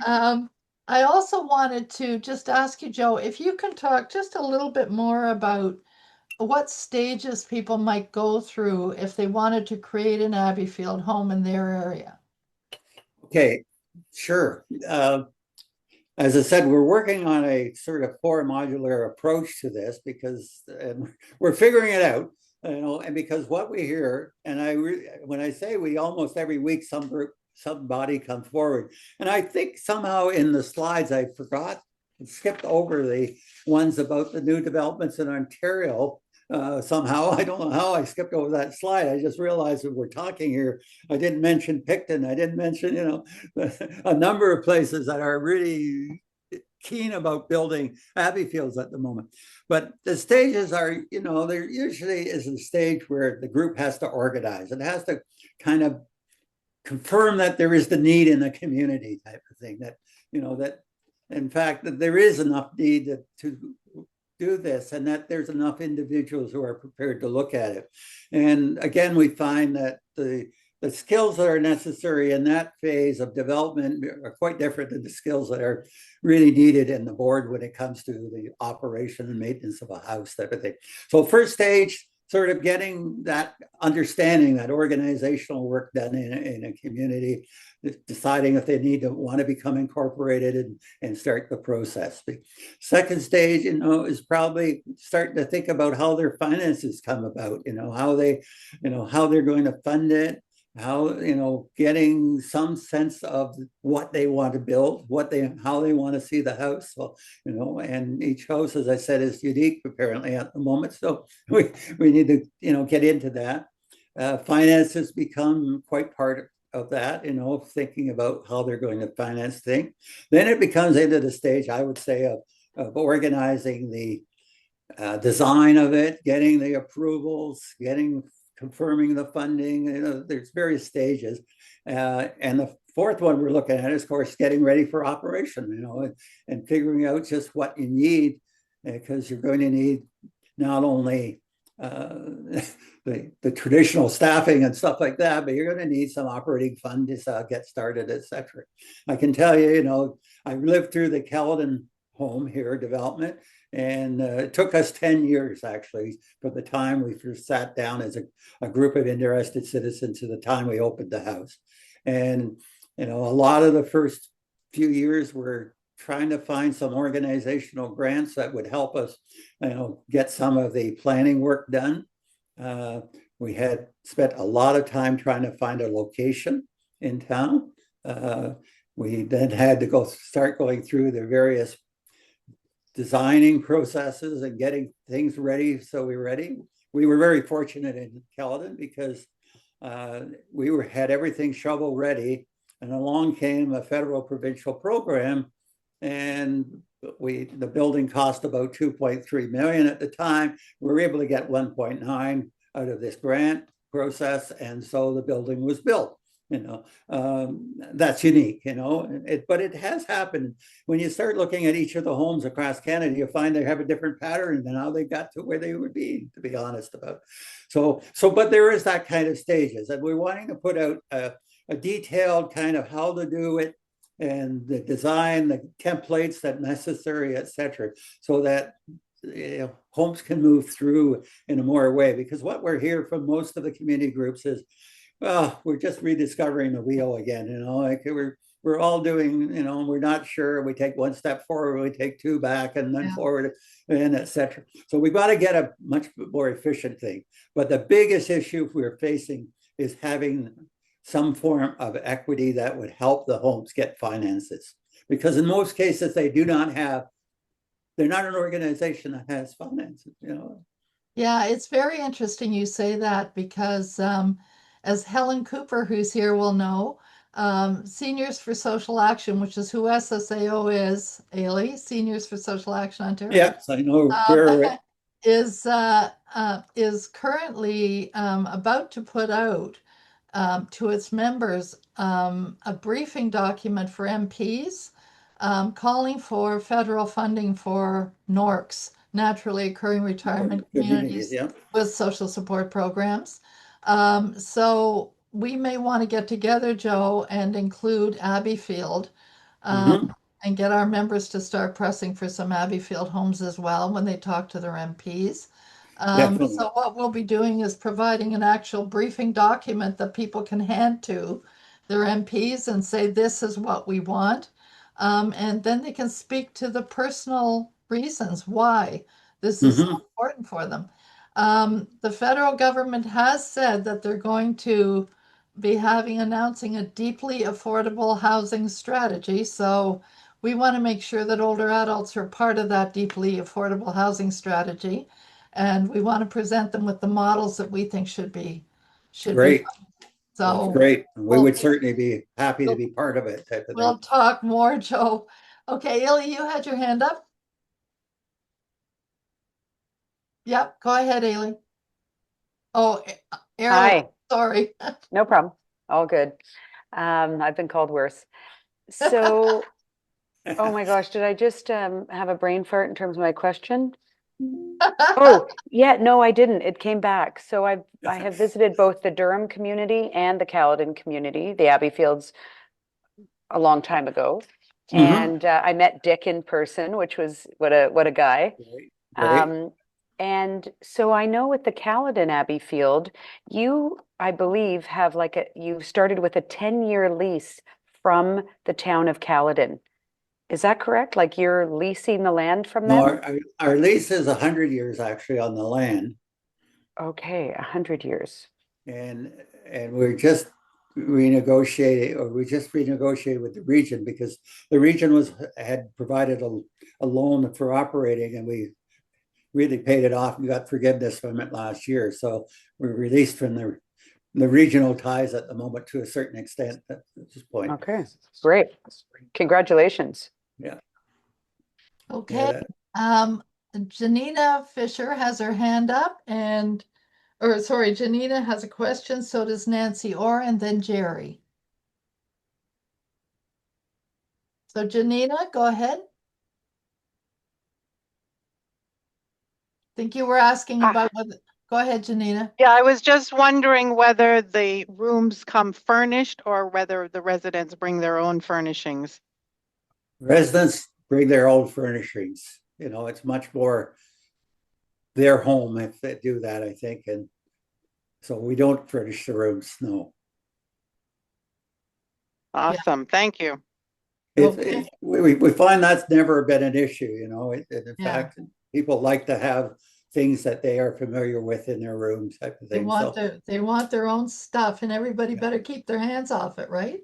Um, I also wanted to just ask you, Joe, if you can talk just a little bit more about what stages people might go through if they wanted to create an Abbeyfield home in their area. okay, sure. As I said, we're working on a sort of four modular approach to this because we're figuring it out, and because what we hear, and when I say we, almost every week some group, somebody comes forward, and I think somehow in the slides I forgot, skipped over the ones about the new developments in Ontario. Somehow, I don't know how I skipped over that slide. I just realized that we're talking here. I didn't mention Picton. I didn't mention, a number of places that are really keen about building Abbeyfields at the moment. But the stages are, there usually is a stage where the group has to organize. It has to kind of confirm that there is the need in the community type of thing, that, that in fact, that there is enough need to do this and that there's enough individuals who are prepared to look at it. And again, we find that the skills that are necessary in that phase of development are quite different than the skills that are really needed in the board when it comes to the operation and maintenance of a house type of thing. So first stage, sort of getting that understanding, that organizational work done in a community, deciding if they want to become incorporated and start the process. The second stage, is probably starting to think about how their finances come about, how they're going to fund it, how, getting some sense of what they want to build, how they want to see the house. So, and each house, as I said, is unique apparently at the moment. So we need to, get into that. Finances become quite part of that, thinking about how they're going to finance things. Then it becomes into the stage, I would say, of organizing the design of it, getting the approvals, confirming the funding. There's various stages. And the fourth one we're looking at is, of course, getting ready for operation, and figuring out just what you need, because you're going to need not only the traditional staffing and stuff like that, but you're going to need some operating fund to get started, etc. I can tell you, I lived through the Caledon home here development, And it took us 10 years, actually, from the time we first sat down as a group of interested citizens to the time we opened the house. And, a lot of the first few years were trying to find some organizational grants that would help us, get some of the planning work done. We had spent a lot of time trying to find a location in town. We then had to start going through the various designing processes and getting things ready. So we were ready. We were very fortunate in Caledon because we had everything shovel ready, and along came a federal provincial program, and the building cost about 2.3 million at the time. We were able to get 1.9 out of this grant process, and so the building was built. That's unique, but it has happened. When you start looking at each of the homes across Canada, you find they have a different pattern than how they got to where they would be, to be honest about. But there is that kind of stages, and we're wanting to put out a detailed kind of how to do it, and the design, the templates that necessary, etc., so that homes can move through in a more way. Because what we're hearing from most of the community groups is, well, we're just rediscovering the wheel again. Like we're all doing, we're not sure. We take one step forward, we take two back, and then forward, and etc. So we've got to get a much more efficient thing. But the biggest issue we're facing is having some form of equity that would help the homes get finances. Because in most cases, they're not an organization that has finances, Yeah, it's very interesting you say that because as Helen Cooper, who's here, will know, Seniors for Social Action, which is who SSAO is, Ailey, Seniors for Social Action Ontario. Yes, I know where is currently about to put out to its members a briefing document for MPs calling for federal funding for NORCs, naturally occurring retirement communities with social support programs. So we may want to get together, Joe, and include Abbeyfield and get our members to start pressing for some Abbeyfield homes as well when they talk to their MPs. So what we'll be doing is providing an actual briefing document that people can hand to their MPs and say, this is what we want. And then they can speak to the personal reasons why this is so important for them. The federal government has said that they're going to be announcing a deeply affordable housing strategy. So we want to make sure that older adults are part of that deeply affordable housing strategy. And we want to present them with the models that we think should be. Great. So that's great. We would certainly be happy to be part of it. We'll talk more, Joe. Okay, Ailey, you had your hand up. Yep, go ahead, Ailey. Oh, Hi. Sorry. No problem. All good. I've been called worse. So, oh my gosh, did I just have a brain fart in terms of my question? Oh, yeah, no, I didn't. It came back. So I have visited both the Durham community and the Caledon community, the Abbeyfields, a long time ago. And I met Dick in person, which was what a guy. Great. And so I know with the Caledon Abbeyfield, you, I believe, have you started with a 10-year lease from the town of Caledon. Is that correct? Like you're leasing the land from them? No, our lease is 100 years actually on the land. Okay, 100 years. And we're just renegotiating with the region because the region had provided a loan for operating, and we really paid it off and got forgiveness from it last year. So we're released from the regional ties at the moment to a certain extent at this point. Okay, great. Congratulations. Yeah. Okay. Janina Fisher has her hand up Janina has a question. So does Nancy Orr, and then Jerry. So Janina, go ahead. I think you were asking about whether. Go ahead, Janina. Yeah, I was just wondering whether the rooms come furnished or whether the residents bring their own furnishings. Residents bring their own furnishings. You know, it's much more their home if they do that, I think. And so we don't furnish the rooms, no. Awesome. Thank you. Okay. We find that's never been an issue, you know. In Yeah. fact, people like to have things that they are familiar with in their room type of They thing. want So, they want their own stuff, and everybody better keep their hands off it, right?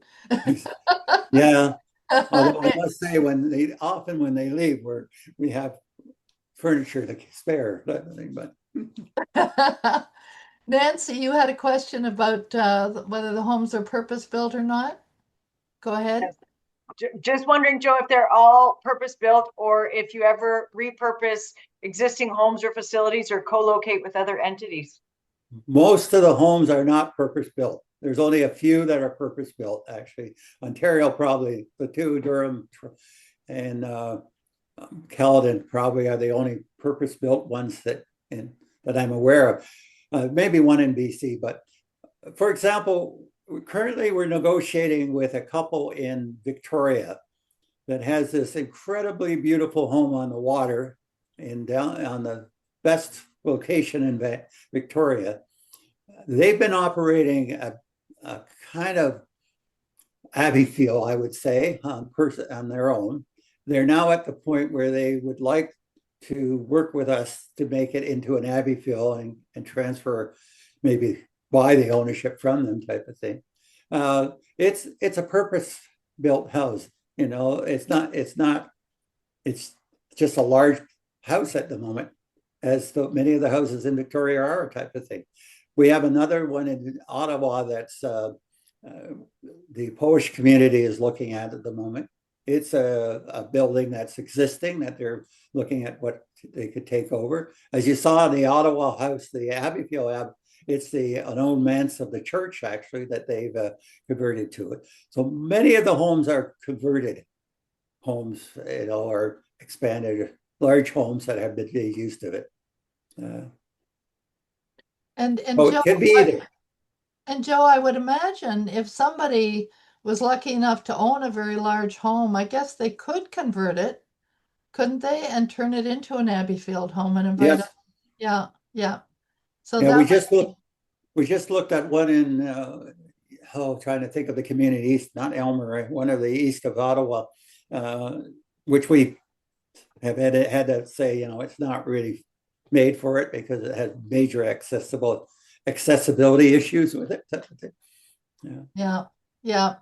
yeah. Although I must say, when they leave, we have furniture to spare, type of thing, but Nancy, you had a question about whether the homes are purpose-built or not? Go ahead. Just wondering, Joe, if they're all purpose-built or if you ever repurpose existing homes or facilities or co-locate with other entities. most of the homes are not purpose-built. There's only a few that are purpose-built, actually. Ontario, probably the two, Durham and Caledon probably are the only purpose-built ones that I'm aware of. Maybe one in BC, but for example, currently we're negotiating with a couple in Victoria that has this incredibly beautiful home on the water down on the best location in Victoria. They've been operating a kind of Abbeyfield, I would say, on their own. They're now at the point where they would like to work with us to make it into an Abbeyfield and transfer, maybe buy the ownership from them, type of thing. It's a purpose-built house. You know, it's just a large house at the moment, as many of the houses in Victoria are, type of thing. We have another one in Ottawa that's the Polish community is looking at the moment. It's a building that's existing that they're looking at what they could take over. As you saw in the Ottawa house, the Abbeyfield, it's an old manse of the church, actually, that they've converted to it. So many of the homes are converted homes, you know, or expanded, large homes that have been made use of it. And Oh, Joe, it can be either. and Joe, I would imagine if somebody was lucky enough to own a very large home, I guess they could convert it, couldn't they, and turn it into an Abbeyfield home and invite Yes. us? Yeah, yeah. So Yeah, that we just looked at one in trying to think of the community east, not Elmer, one of the east of Ottawa, which we have had to say, you know, it's not really made for it because it has major accessibility issues with it. yeah, yeah.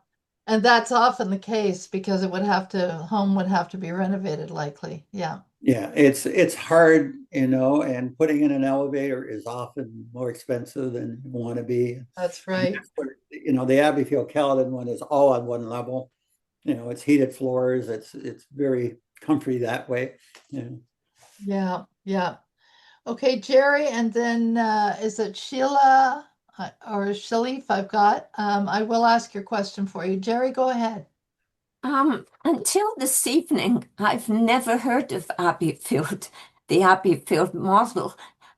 And that's often the case because home would have to be renovated likely. Yeah. Yeah, it's hard, you know, and putting in an elevator is often more expensive than you want to be. That's right. You know, the Abbeyfield Caledon one is all on one level. You know, it's heated floors. It's very comfy that way. Yeah. Yeah, yeah. Okay, Jerry, and then is it Sheila or Shalif I've got? I will ask your question for you. Jerry, go ahead. Until this evening, I've never heard of Abbeyfield, the Abbeyfield model.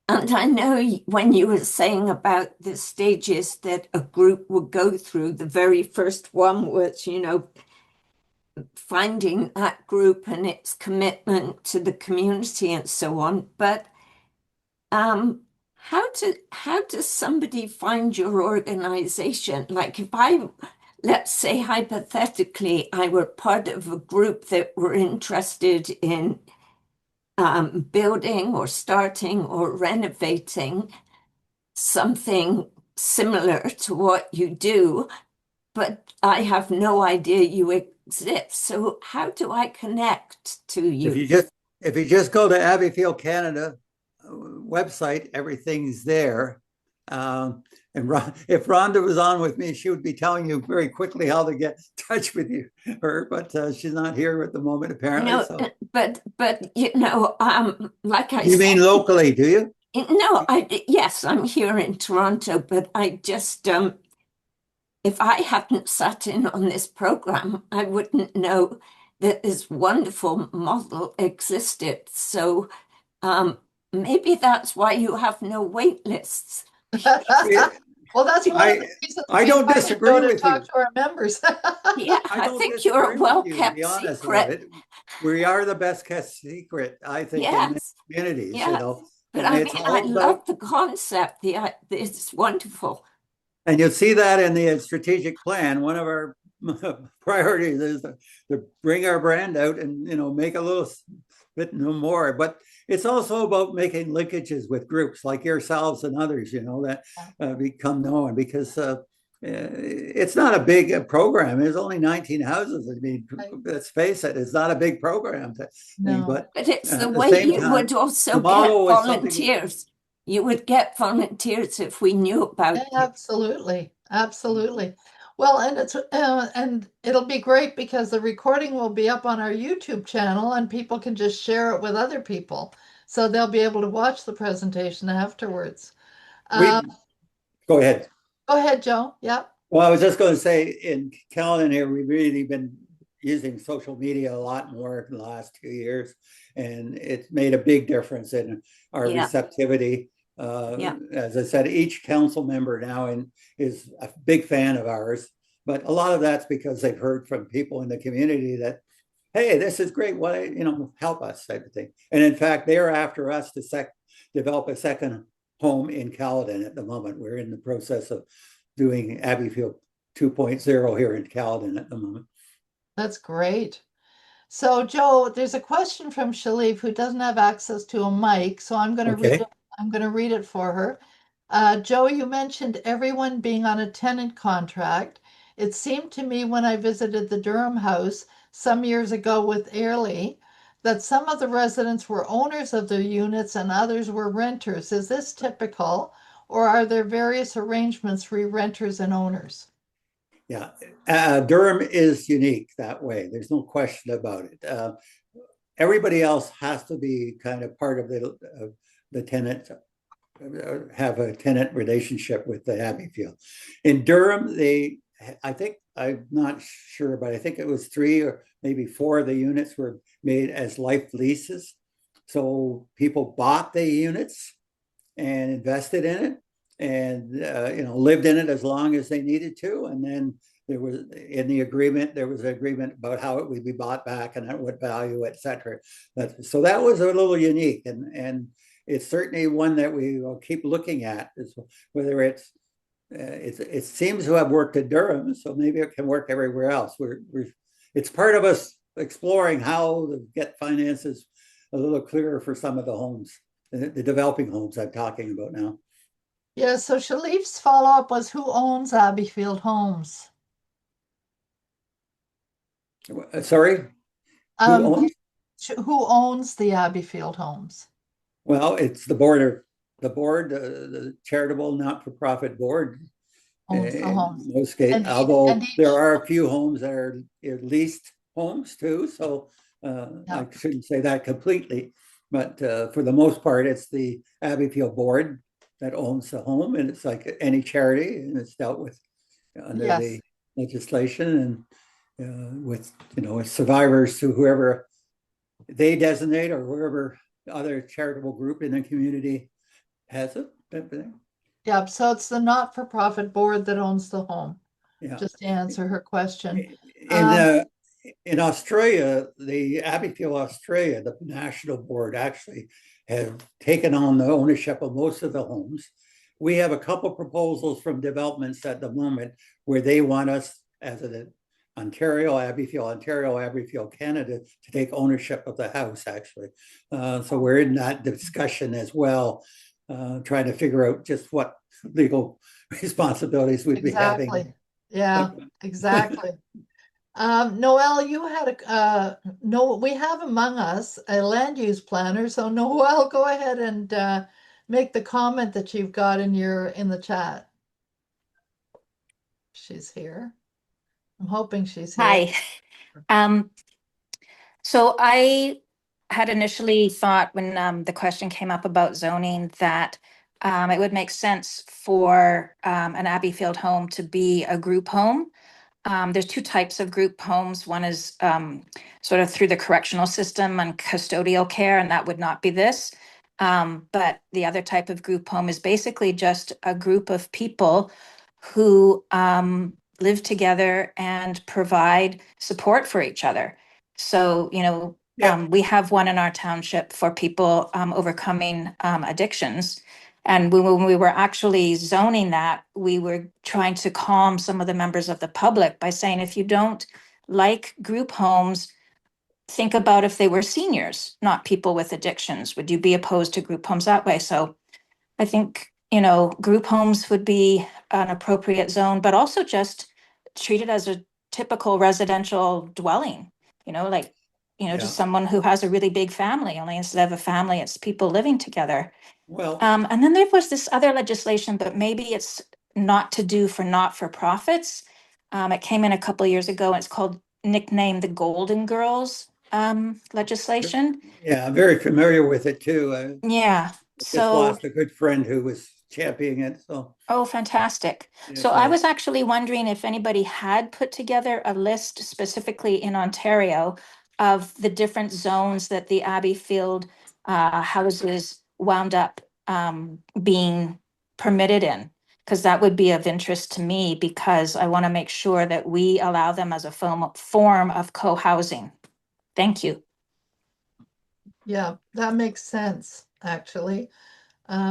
And I know when you were saying about the stages that a group would go through, the very first one was, you know, finding that group and its commitment to the community and so on. But how does somebody find your organization? Like if let's say hypothetically, I were part of a group that were interested in building or starting or renovating something similar to what you do, but I have no idea you exist. So how do I connect to you? If you just go to Abbeyfield Canada website, everything's there. And if Rhonda was on with me, she would be telling you very quickly how to get in touch with but she's not here at the moment, apparently. No, so. but you know, like I You said, mean locally, do you? No, yes, I'm here in Toronto, but I just if I hadn't sat in on this program, I wouldn't know that this wonderful model existed. So maybe that's why you have no wait lists. Well, that's one of I the reasons I we don't wanted disagree Joe to with you. talk to our members. Yeah, I I don't think you're a disagree with you, to well-kept be honest about secret. it. We are the best kept secret, I think, in many Yes, communities, yes. But and I it's mean, I all love about, the concept. It's wonderful. and you'll see that in the strategic plan. One of our priorities is to bring our brand out and, make a little bit more. But it's also about making linkages with groups like yourselves and others, that become known, because it's not a big program. There's only 19 houses. I mean, let's face it, it's not a big program. No. But But it's the at the way same you time, would also the get model is something. volunteers. You would get volunteers if we knew about you. Absolutely, absolutely. Well, and it'll be great because the recording will be up on our YouTube channel and people can just share it with other people. So they'll be able to watch the presentation afterwards. We Go ahead. Go ahead, Joe. Yep. Well, I was just going to say, in Caledon here, we've really been using social media a lot more in the last 2 years, and it's made a big difference in our Yeah. receptivity. Yeah. As I said, each council member now is a big fan of ours, but a lot of that's because they've heard from people in the community that, hey, this is great. Why, help us, type of thing. And in fact, they're after us to develop a second home in Caledon at the moment. We're in the process of doing Abbeyfield 2.0 here in Caledon at the moment. That's great. So, Joe, there's a question from Shalif who doesn't have access to a mic, so I'm going to read Okay. it. I'm going to read it for her. Joe, you mentioned everyone being on a tenant contract. It seemed to me when I visited the Durham house some years ago with Airlie that some of the residents were owners of their units and others were renters. Is this typical, or are there various arrangements for renters and owners? Yeah, Durham is unique that way. There's no question about it. Everybody else has to be kind of part of the tenant, have a tenant relationship with the Abbeyfield. In Durham, I think, I'm not sure, but I think it was 3 or maybe 4 of the units were made as life leases. So people bought the units and invested in it, and lived in it as long as they needed to. And then there was an agreement about how it would be bought back and at what value, et cetera. So that was a little unique, and it's certainly one that we will keep looking at, is whether it seems to have worked in Durham, so maybe it can work everywhere else. It's part of us exploring how to get finances a little clearer for some of the homes, the developing homes I'm talking about now. Yeah, so Shalif's follow-up was who owns Abbeyfield Homes? Sorry? Who owns the Abbeyfield Homes? Well, it's the board, the charitable not-for-profit board. Owns the homes. In most cases, although there are a few homes that are leased homes too, so I shouldn't say that completely, but for the most part, it's the Abbeyfield board that owns the home, and it's like any charity, and it's dealt with under the legislation, and with survivors to whoever they designate, or whoever other charitable group in the community has it. Yeah, so it's the not-for-profit board that owns the home. Yeah. Just to answer her question. In Australia, the Abbeyfield Australia, the national board actually have taken on the ownership of most of the homes. We have a couple proposals from developments at the moment where they want us, as an Ontario, Abbeyfield, Canada, to take ownership of the house, actually. So we're in that discussion as well, trying to figure out just what legal responsibilities we'd be having. Yeah, exactly. Noel, you had we have among us a land use planner. So Noel, go ahead and make the comment that you've got in the chat. She's here. I'm hoping she's here. Hi. So I had initially thought when the question came up about zoning that it would make sense for an Abbeyfield home to be a group home. There's 2 types of group homes. One is sort of through the correctional system and custodial care, and that would not be this. But the other type of group home is basically just a group of people who live together and provide support for each other. So, Yeah. we have one in our township for people overcoming addictions. And when we were actually zoning that, we were trying to calm some of the members of the public by saying, if you don't like group homes, think about if they were seniors, not people with addictions. Would you be opposed to group homes that way? So I think, group homes would be an appropriate zone, but also just treat it as a typical residential dwelling, like, Yeah. just someone who has a really big family, only instead of a family, it's people living together. Well, And then there was this other legislation, but maybe it's not to do for not-for-profits. It came in a couple of years ago, and it's called nicknamed the Golden Girls legislation. yeah, I'm very familiar with it too. I Yeah. just So, lost a good friend who was championing it. So oh, fantastic. So it's I was actually wondering if anybody had put together a list specifically in Ontario of the different zones that the Abbeyfield houses wound up being permitted in, because that would be of interest to me, because I want to make sure that we allow them as a form of co-housing. Thank you. Yeah, that makes sense, actually.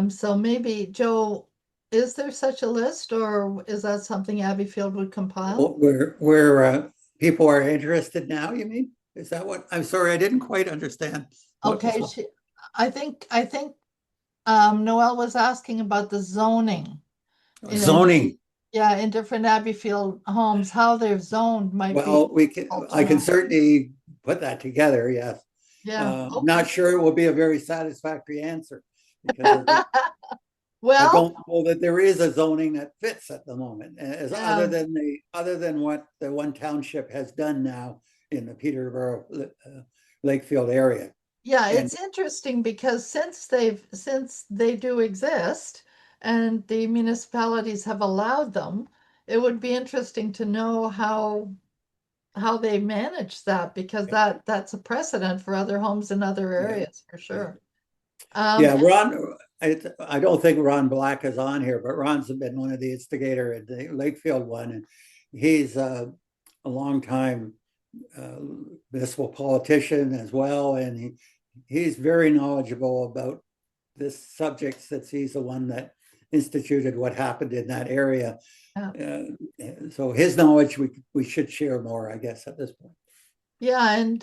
So maybe, Joe, is there such a list, or is that something Abbeyfield would compile? where people are interested now, you mean? Is that what? I'm sorry, I didn't quite understand. Okay, I think Noel was asking about the zoning. Zoning. Yeah, in different Abbeyfield homes, how they're zoned might be. Well, I can certainly put that together, yes. Yeah. I'm not sure it will be a very satisfactory answer because I Well, don't know that there is a zoning that fits at the moment, Yeah. other than what the one township has done now in the Peterborough Lakefield area. yeah, And it's interesting because since they do exist and the municipalities have allowed them, it would be interesting to know how they manage that, because that's a precedent for other homes in other areas for sure. yeah, Ron, I don't think Ron Black is on here, but Ron's been one of the instigator at the Lakefield one, and he's a longtime municipal politician as well, and he's very knowledgeable about this subject since he's the one that instituted what happened in that area. Yeah. So his knowledge we should share more, I guess, at this point. Yeah, and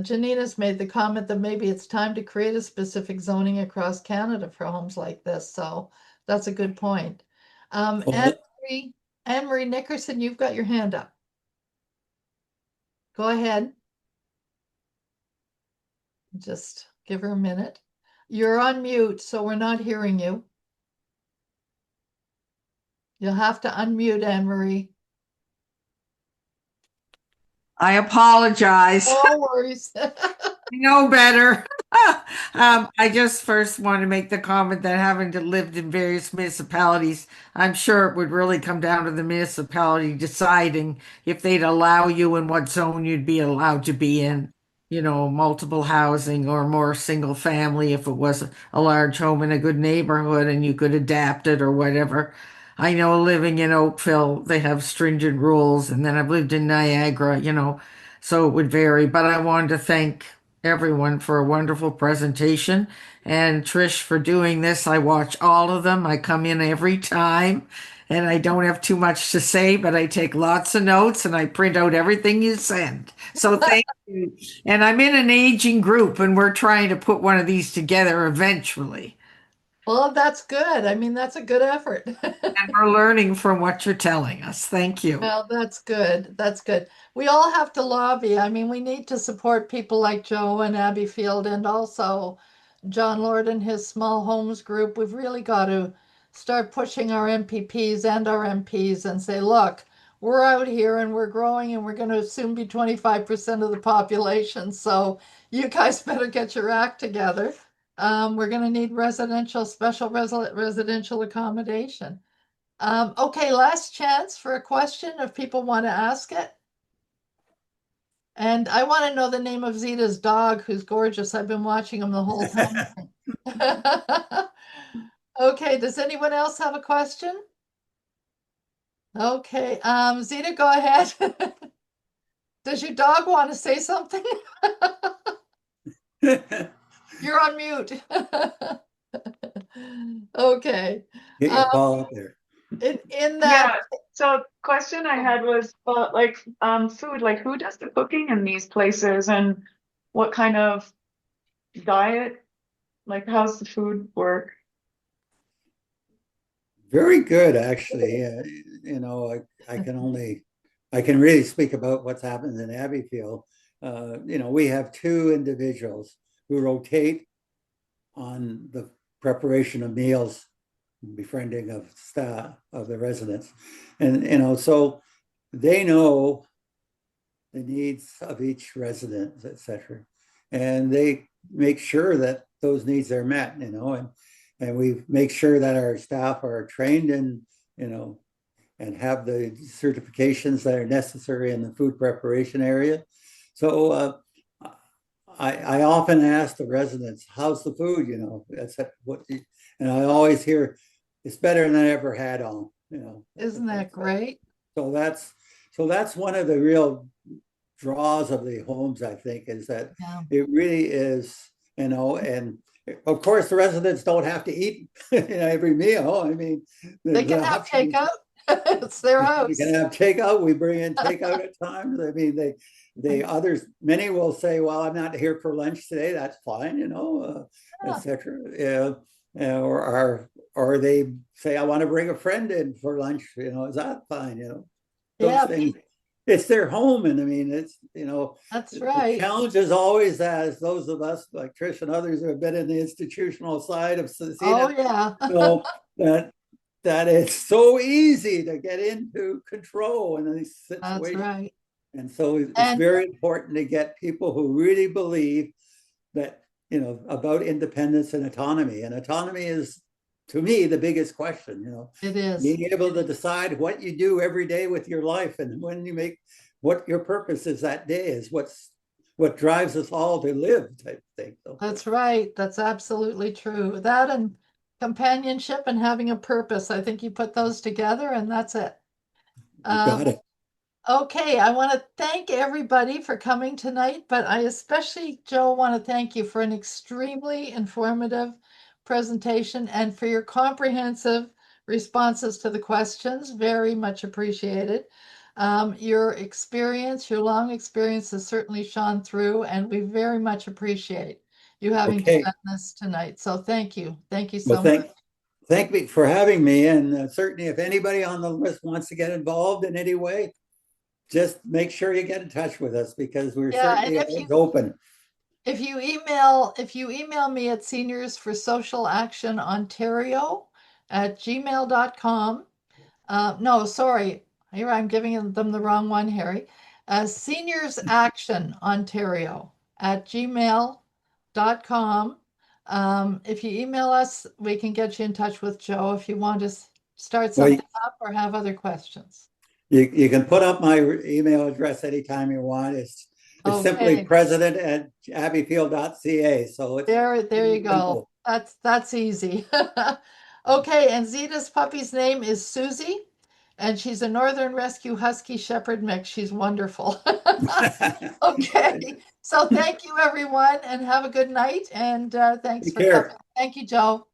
Janina's made the comment that maybe it's time to create a specific zoning across Canada for homes like this. So that's a good point. Well, Anne-Marie Nickerson, you've got your hand up. Go ahead. Just give her a minute. You're on mute, so we're not hearing you. You'll have to unmute, Anne-Marie. I apologize. No worries. I know better. I just first want to make the comment that having to lived in various municipalities, I'm sure it would really come down to the municipality deciding if they'd allow you in what zone you'd be allowed to be in. Multiple housing or more single family if it was a large home in a good neighborhood and you could adapt it or whatever. I know living in Oakville, they have stringent rules, and then I've lived in Niagara, so it would vary. But I wanted to thank everyone for a wonderful presentation and Trish for doing this. I watch all of them. I come in every time and I don't have too much to say, but I take lots of notes and I print out everything you send. So thank you. And I'm in an aging group and we're trying to put one of these together eventually. Well, that's good. I mean, that's a good effort. And we're learning from what you're telling us. Thank you. Well, that's good. That's good. We all have to lobby. I mean, we need to support people like Joe and Abbeyfield and also John Lord and his small homes group. We've really got to start pushing our MPPs and our MPs and say, look, we're out here and we're growing and we're going to soon be 25% of the population. So you guys better get your act together. We're going to need special residential accommodation. Okay, last chance for a question if people want to ask it. And I want to know the name of Zita's dog, who's gorgeous. I've been watching him the whole time. Okay, does anyone else have a question? Okay, Zita, go ahead. Does your dog want to say something? You're on mute. Okay. Get your paw up there. In that, Yeah. So question I had was like food, like who does the cooking in these places and what kind of diet, like how's the food work? Very good, actually. I can really speak about what's happened in Abbeyfield. We have two individuals who rotate on the preparation of meals, befriending of staff, of the residents. And so they know the needs of each resident, et cetera. And they make sure that those needs are met, and we make sure that our staff are trained in, and have the certifications that are necessary in the food preparation area. So I often ask the residents, how's the food? And I always hear it's better than I ever had on, isn't that great? So that's one of the real draws of the homes, I think, is that it really is, and of course the residents don't have to eat every meal. I mean, they can have takeout. It's their house. You can have takeout. We bring in takeout at times. I mean, many will say, well, I'm not here for lunch today. That's fine, etc. Yeah. Or they say, I want to bring a friend in for lunch, is that fine? Those things. It's their home. And I mean, it's, that's right. The challenge is always, as those of us like Trish and others who have been in the institutional side of that it's so easy to get into control in these situations. That's right. And so it's very important to get people who really believe that, about independence and autonomy. And autonomy is, to me, the biggest question, It is. Being able to decide what you do every day with your life, and when you make what your purpose is that day is what drives us all to live, type thing. So that's right. That's absolutely true. That and companionship and having a purpose. I think you put those together and that's it. You got it. Okay, I want to thank everybody for coming tonight, but I especially, Joe, want to thank you for an extremely informative presentation and for your comprehensive responses to the questions. Very much appreciated. Your experience, your long experience has certainly shone through, and we very much appreciate you having done this tonight. So thank you. Thank you so much. Thank you for having me. And certainly if anybody on the list wants to get involved in any way, just make sure you get in touch with us, because we're certainly open. If you email me at seniorsforSocialActionOntario@gmail.com. No, sorry. Here I'm giving them the wrong one, Harry. SeniorsActionOntario@gmail.com. If you email us, we can get you in touch with Joe if you want to start something up or have other questions. You can put up my email address anytime you want. It's simply president@abbeyfield.ca. So it's there you go. Simple. That's easy. Okay, and Zita's puppy's name is Susie, and she's a Northern Rescue Husky Shepherd mix. She's wonderful. Okay, so thank you everyone, and have a good night. And thanks for coming. Thank you, Joe.